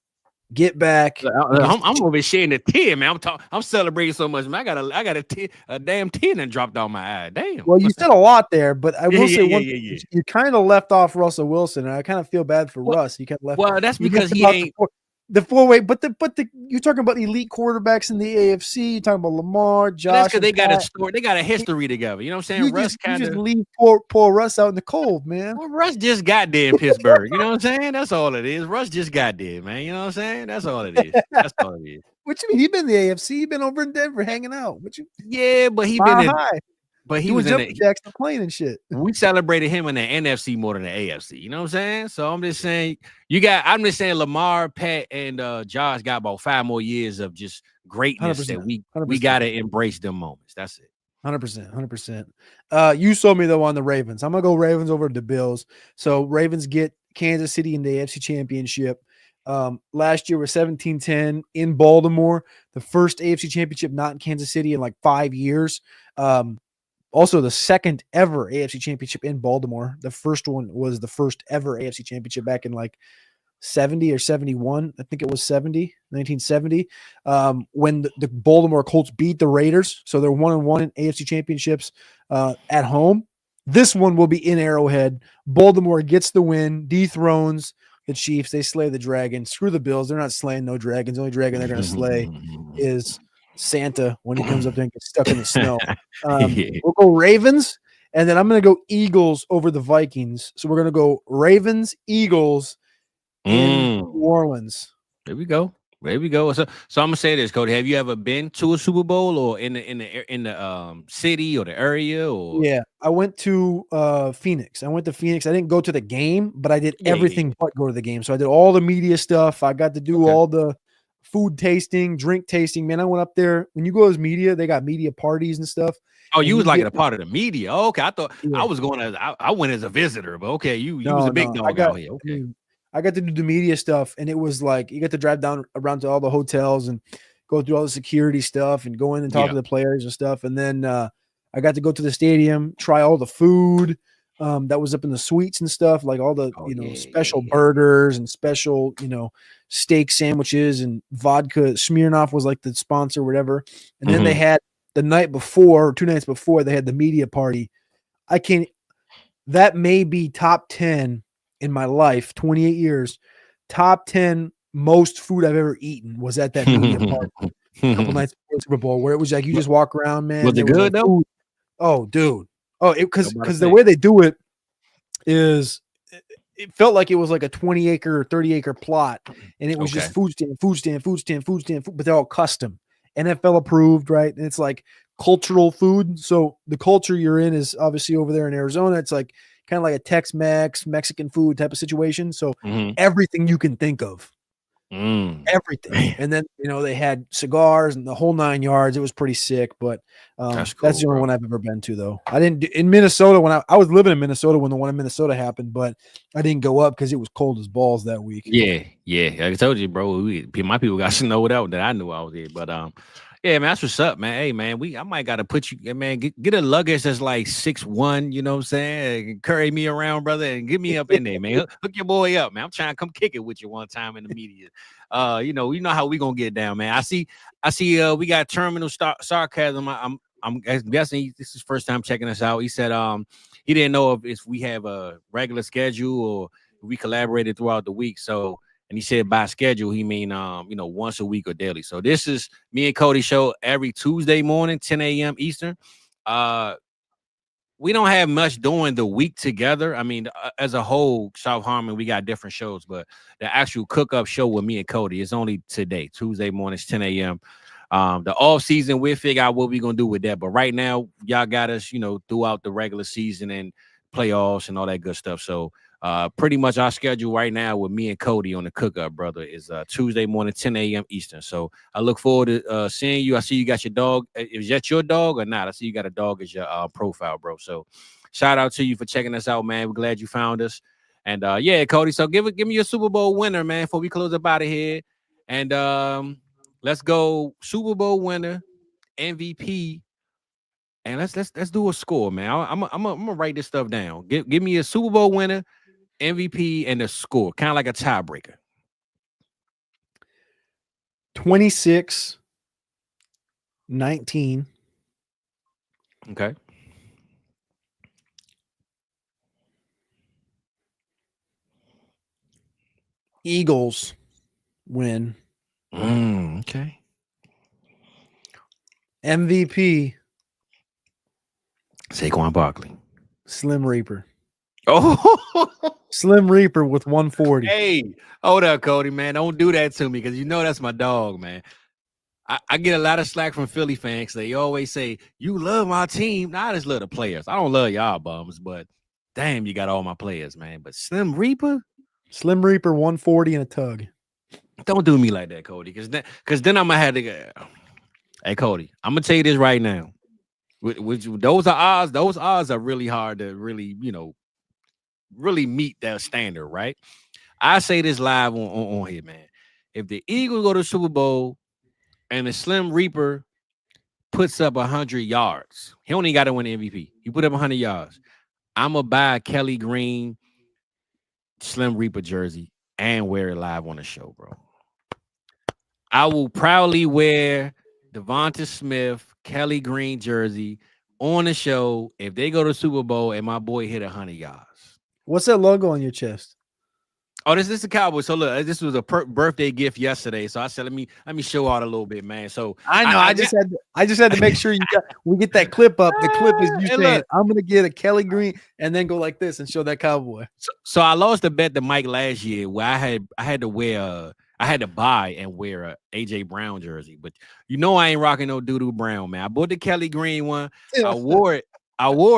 get back. I'm over sharing a tear, man. I'm celebrating so much, man. I got a damn tear that dropped out my eye. Damn. Well, you said a lot there, but I will say one yeah. you kind of left off Russell Wilson, and I kind of feel bad for Russ. He kind of left. Well, that's because he ain't. The four-way, but you're talking about elite quarterbacks in the AFC. You're talking about Lamar, Josh. That's because they got a story. They got a history together. You know what I'm saying? Russ you just leave poor Russ out in the cold, man. Well, Russ just got there in Pittsburgh. You know what I'm saying? That's all it is. Russ just got there, man. You know what I'm saying? That's all it is. That's all it is. What you mean? He been in the AFC. He been over in Denver hanging out. Yeah, but he been in. High. But he was in jumping Jackson playing and shit. We celebrated him in the NFC more than the AFC. You know what I'm saying? So I'm just saying I'm just saying Lamar, Pat, and Josh got about 5 more years of just greatness that we gotta embrace them moments. That's it. 100%. You sold me though on the Ravens. I'm gonna go Ravens over the Bills. So Ravens get Kansas City in the AFC Championship. Last year was 17-10 in Baltimore, the first AFC Championship not in Kansas City in like 5 years. Also, the second ever AFC Championship in Baltimore. The first one was the first ever AFC Championship back in like 70 or 71. I think it was 1970, when the Baltimore Colts beat the Raiders. So they're 1-1 in AFC Championships at home. This one will be in Arrowhead. Baltimore gets the win, dethrones the Chiefs. They slay the dragon. Screw the Bills. They're not slaying no dragons. The only dragon they're going to slay is Santa when he comes up there and gets stuck in the snow. We'll go Ravens, and then I'm going to go Eagles over the Vikings. So we're going to go Ravens, Eagles in New Orleans. There we go. So I'm gonna say this, Cody. Have you ever been to a Super Bowl or in the city or the area? Or yeah, I went to Phoenix. I didn't go to the game, but I did everything but go to the game. So I did all the media stuff. I got to do all the food tasting, drink tasting. Man, I went up there. When you go as media, they got media parties and stuff. Oh, you was like a part of the media. Oh, okay, I thought I was going as I went as a visitor, but okay, you was a big dog out here. Okay. I got to do the media stuff, and it was like you got to drive down around to all the hotels and go through all the security stuff and go in and talk to the players and stuff. And then I got to go to the stadium, try all the food that was up in the suites and stuff, like all the special burgers and special steak sandwiches and vodka. Smirnoff was like the sponsor, or whatever. And then they had the night before, or 2 nights before, they had the media party. That may be top 10 in my life, 28 years, top 10 most food I've ever eaten was at that media party a couple nights before the Super Bowl, where it was like you just walk around, man. Was it good though? Food. Oh, dude. Oh, because the way they do it is it felt like it was like a 20-acre, 30-acre plot, and it was just food stand, but they're all custom, NFL approved, right? And it's like cultural food. So the culture you're in is obviously over there in Arizona. It's like kind of like a Tex-Mex, Mexican food type of situation. So everything you can think of, everything. And then, they had cigars and the whole 9 yards. It was pretty sick, but that's the only one I've ever been to, though. I didn't in Minnesota when I was living in Minnesota when the one in Minnesota happened, but I didn't go up because it was cold as balls that week. Yeah. I told you, bro. My people got snowed out that I knew I was there, but Yeah, man, that's what's up, man. Hey, man, I might gotta put you, man, get a luggage that's like 6'1", you know what I'm saying? Carry me around, brother, and get me up in there, man. Hook your boy up, man. I'm trying to come kick it with you one time in the media. You know how we gonna get down, man. I see, we got terminal sarcasm. I'm guessing this is his first time checking us out. He said, he didn't know if we have a regular schedule or if we collaborated throughout the week. So, and he said by schedule, he mean, once a week or daily. So this is me and Cody show every Tuesday morning, 10 a.m. Eastern. We don't have much during the week together. I mean, as a whole, South Harmon, we got different shows, but the actual cook-up show with me and Cody is only today, Tuesday mornings, 10 a.m. The off season, we'll figure out what we're gonna do with that. But right now, y'all got us, throughout the regular season and playoffs and all that good stuff. So pretty much our schedule right now with me and Cody on the cook up, brother, is Tuesday morning, 10 a.m. Eastern. So I look forward to seeing you. I see you got your dog. Is that your dog or not? I see you got a dog as your profile, bro. So shout out to you for checking us out, man. We're glad you found us. And yeah, Cody. So give me your Super Bowl winner, man, before we close up out of here. And let's go Super Bowl winner, MVP. And let's do a score, man. I'm gonna write this stuff down. Give me a Super Bowl winner, MVP, and a score, kind of like a tiebreaker. 26-19. Okay. Eagles win. Okay. MVP. Saquon Barkley. Slim Reaper. Oh, Slim Reaper with 140. hey, hold up, Cody, man. Don't do that to me because that's my dog, man. I get a lot of slack from Philly fans. They always say, you love my team. Nah, I just love the players. I don't love y'all bums, but damn, you got all my players, man. But Slim Reaper? Slim Reaper 140 and a tug. Don't do me like that, Cody, because then I'm going to have to go. Hey, Cody, I'm going to tell you this right now. Those odds are really hard to really, really meet that standard, right? I say this live on here, man. If the Eagles go to the Super Bowl and the Slim Reaper puts up 100 yards, he only got to win the MVP. He put up 100 yards. I'm going to buy a Kelly Green Slim Reaper jersey and wear it live on the show, bro. I will proudly wear Davonta Smith, Kelly Green jersey on the show if they go to the Super Bowl and my boy hit 100 yards. What's that logo on your chest? Oh, this is the Cowboys. So look, this was a birthday gift yesterday. So I said, let me show out a little bit, man. So I know. I just had to make sure we get that clip up. The clip is you saying, look, I'm gonna get a Kelly Green and then go like this and show that cowboy. So I lost the bet to Mike last year where I had to buy and wear a AJ Brown jersey, but I ain't rocking no doo-doo brown, man. I bought the Kelly Green one. I wore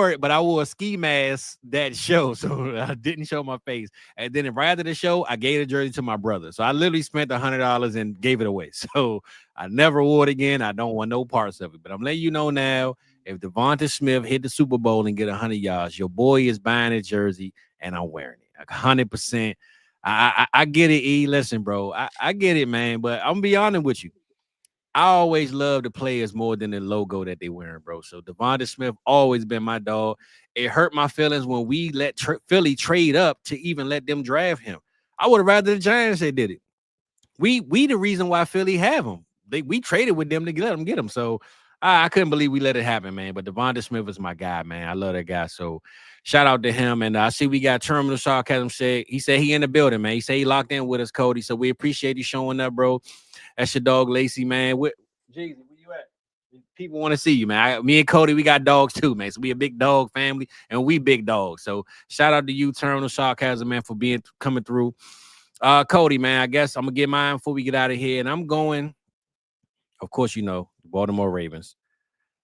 it, but I wore a ski mask that show, so I didn't show my face. And then right after the show, I gave the jersey to my brother. So I literally spent $100 and gave it away. So I never wore it again. I don't want no parts of it. But I'm letting you know now, if Davonta Smith hit the Super Bowl and get 100 yards, your boy is buying a jersey and I'm wearing it. 100%. I get it, E. Listen, bro. I get it, man. But I'm gonna be honest with you. I always love the players more than the logo that they wearing, bro. So Davonta Smith always been my dog. It hurt my feelings when we let Philly trade up to even let them draft him. I would have rather the Giants they did it. We the reason why Philly have him. We traded with them to let them get him. So I couldn't believe we let it happen, man. But Davonta Smith is my guy, man. I love that guy. So shout out to him. And I see we got Terminal Sarcasm he said he in the building, man. He said he locked in with us, Cody. So we appreciate you showing up, bro. That's your dog, Lacey, man. Jeezy, where you at? People want to see you, man. Me and Cody, we got dogs too, man. So we a big dog family, and we big dogs. So shout out to you, Terminal Sarcasm, man, for coming through. Cody, man, I guess I'm gonna get mine before we get out of here, and I'm going. Of course, Baltimore Ravens,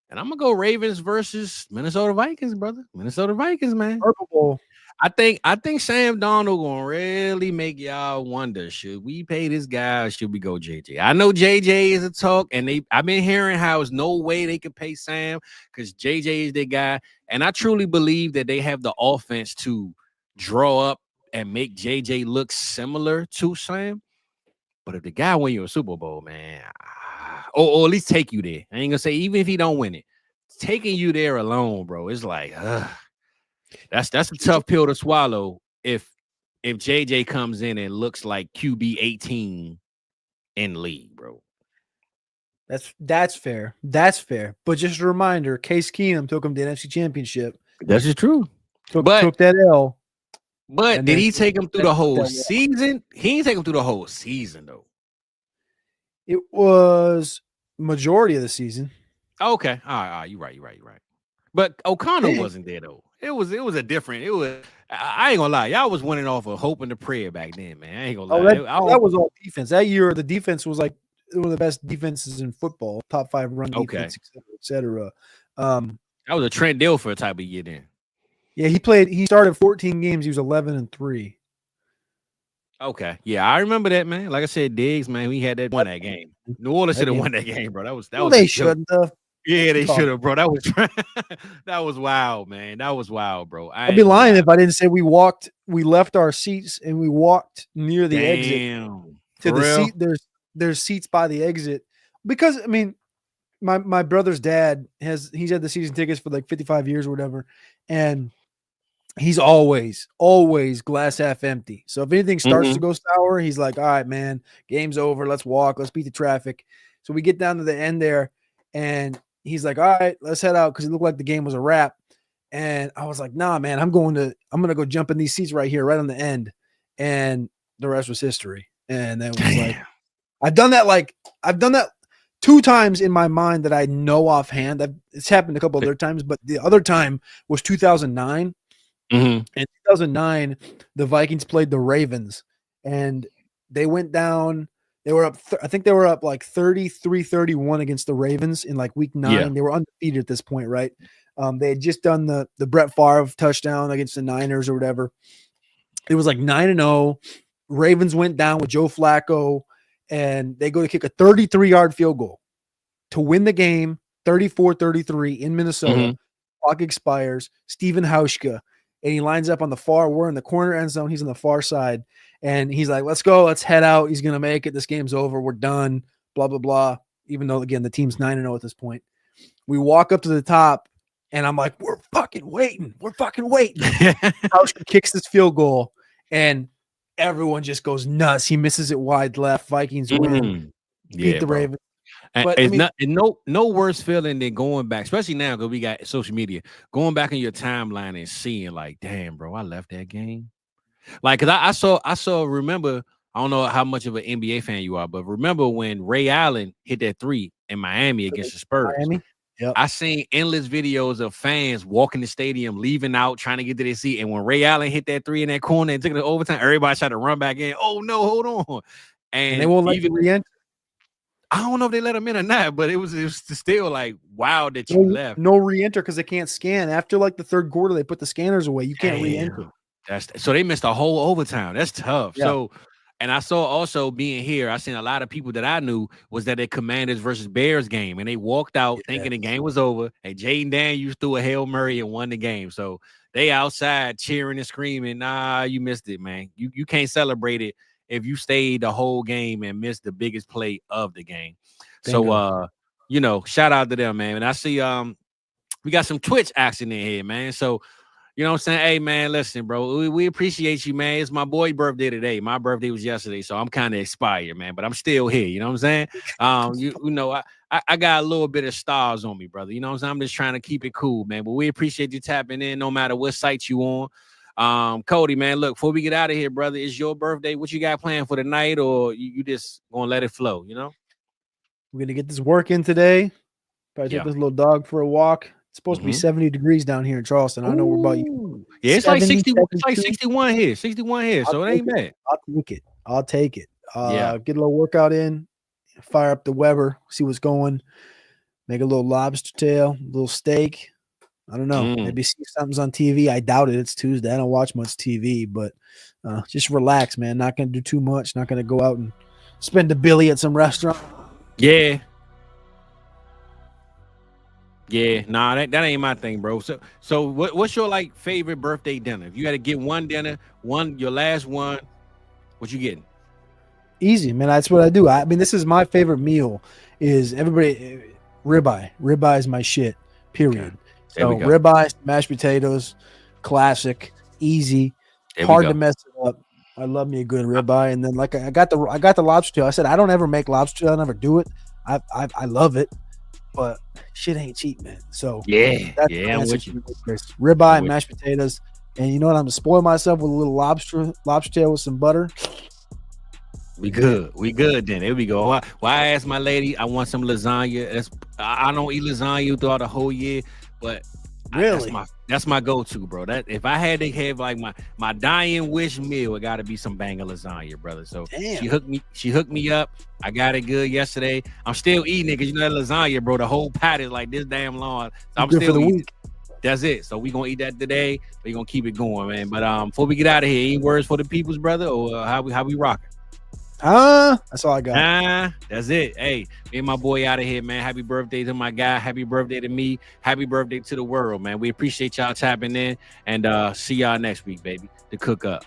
and I'm gonna go Ravens versus Minnesota Vikings, brother. Minnesota Vikings, man. Purple Bowl. I think Sam Darnold gonna really make y'all wonder: should we pay this guy or should we go JJ? I know JJ is a talk, and I've been hearing how there's no way they could pay Sam because JJ is their guy, and I truly believe that they have the offense to draw up and make JJ look similar to Sam. But if the guy win you a Super Bowl, man, or at least take you there. I ain't gonna say even if he don't win it, taking you there alone, bro, it's like that's a tough pill to swallow. If JJ comes in and looks like QB 18 in the league, bro. That's fair. That's fair. But just a reminder, Case Keenum took him to the NFC Championship. That's just true. Took that L. But did he take him through the whole season? He didn't take him through the whole season, though. It was majority of the season. Okay. All right. You're right. But O'Connell wasn't there, though. It was a different. It was. I ain't gonna lie. Y'all was winning off of hope and the prayer back then, man. I ain't gonna lie. That was all defense. That year, the defense was like one of the best defenses in football. Top 5 run defense, et cetera. That was a Trent Dilfer type of year then. Yeah, he started 14 games. He was 11-3. Okay. Yeah, I remember that, man. Like I said, Diggs, man, we had won that game. New Orleans should have won that game, bro. That was they shouldn't have. Yeah, they should have, bro. That was wild, man. That was wild, bro. I'd be lying if I didn't say we left our seats and we walked near the exit to the seat. There's seats by the exit because I mean, my brother's dad he's had the season tickets for like 55 years or whatever, and he's always glass half empty. So if anything starts to go sour, he's like, all right, man, game's over. Let's walk. Let's beat the traffic. So we get down to the end there and he's like, all right, let's head out. Cause it looked like the game was a wrap. And I was like, nah, man, I'm going to go jump in these seats right here, right on the end. And the rest was history. And that was like, I've done that 2 times in my mind that I know offhand. It's happened a couple other times, but the other time was 2009. In 2009, the Vikings played the Ravens, and they went down. They were up. I think they were up like 33-31 against the Ravens in like week 9. Yeah. They were undefeated at this point, right? They had just done the Brett Favre touchdown against the Niners or whatever. It was like 9-0. Ravens went down with Joe Flacco, and they go to kick a 33-yard field goal to win the game, 34-33 in Minnesota. Clock expires. Steven Hauschka. And he lines up on the far. We're in the corner end zone. He's on the far side. And he's like, let's go. Let's head out. He's going to make it. This game's over. We're done. Blah, blah, blah. Even though, again, the team's 9-0 at this point. We walk up to the top, and I'm like, we're fucking waiting. Hauschka kicks this field goal, and everyone just goes nuts. He misses it wide left. Vikings win. Beat the Ravens. But it's no worse feeling than going back, especially now because we got social media, going back in your timeline and seeing like, damn, bro, I left that game. Like, cause I saw. Remember, I don't know how much of an NBA fan you are, but remember when Ray Allen hit that 3 in Miami against the Spurs? Miami? Yep. I seen endless videos of fans walking the stadium, leaving out, trying to get to their seat, and when Ray Allen hit that 3 in that corner and took it to overtime, everybody tried to run back in. Oh no, hold on, and they won't let you re-enter. I don't know if they let him in or not, but it was still like, wow, that you left. No re-enter because they can't scan. After like the 3rd quarter, they put the scanners away. You can't re-enter. So they missed a whole overtime. That's tough. Yeah. So, and I saw also being here, I seen a lot of people that I knew was that a Commanders versus Bears game, and they walked out thinking the game was over, and Jaden Daniels threw a Hail Mary and won the game. So they outside cheering and screaming, nah, you missed it, man. You can't celebrate it if you stayed the whole game and missed the biggest play of the game. Bingo. So, shout out to them, man. And I see we got some Twitch action in here, man. So, you know what I'm saying? Hey, man, listen, bro. We appreciate you, man. It's my boy's birthday today. My birthday was yesterday, so I'm kind of expired, man. But I'm still here, you know what I'm saying? I got a little bit of stars on me, brother. You know what I'm saying? I'm just trying to keep it cool, man. But we appreciate you tapping in no matter what site you on. Cody, man, look, before we get out of here, brother, it's your birthday. What you got planned for the night, or you just gonna let it flow, you know? We're gonna get this work in today. Probably take this little dog for a walk. It's supposed to be 70 degrees down here in Charleston. I don't know what about you. Yeah, it's 70, like 61. It's like 61 here. 61 here, so it ain't bad. I'll take it. Get a little workout in, fire up the Weber, see what's going, make a little lobster tail, a little steak. I don't know. Maybe see something's on TV. I doubt it. It's Tuesday. I don't watch much TV, but just relax, man. Not going to do too much. Not going to go out and spend a billy at some restaurant. Yeah. Yeah. Nah, that ain't my thing, bro. So what's your like favorite birthday dinner? If you had to get one dinner, your last one, what you getting? Easy, man. That's what I do. I mean, this is my favorite meal. Is everybody ribeye? Ribeye is my shit. Period. There So we go. ribeye, mashed potatoes, classic, easy, There we hard go. to mess it up. I love me a good ribeye, and then like I got the lobster tail. I said I don't ever make lobster tail. I never do it. I love it, but shit ain't cheap, man. So Yeah, that's yeah, my I'm answer with to you. Chris. Ribeye, I'm with mashed potatoes, and you know what? I'm gonna spoil myself with a little lobster tail with some butter. We good. We good then. There we go. Well, I asked my lady, I want some lasagna. I don't eat lasagna throughout the whole year, but Really? that's my go-to, bro. That if I had to have like my dying wish meal, it gotta be some banger lasagna, brother. So Damn. she hooked me up. I got it good yesterday. I'm still eating it because you know that lasagna, bro. The whole pat is like this damn long. So I'm Good for still the eating. week. That's it. So we gonna eat that today. We gonna keep it going, man. But before we get out of here, any words for the peoples, brother, or how we rocking? That's all I got. That's it. Hey, me and my boy out of here, man. Happy birthday to my guy. Happy birthday to me. Happy birthday to the world, man. We appreciate y'all tapping in, and see y'all next week, baby. The Cook Up.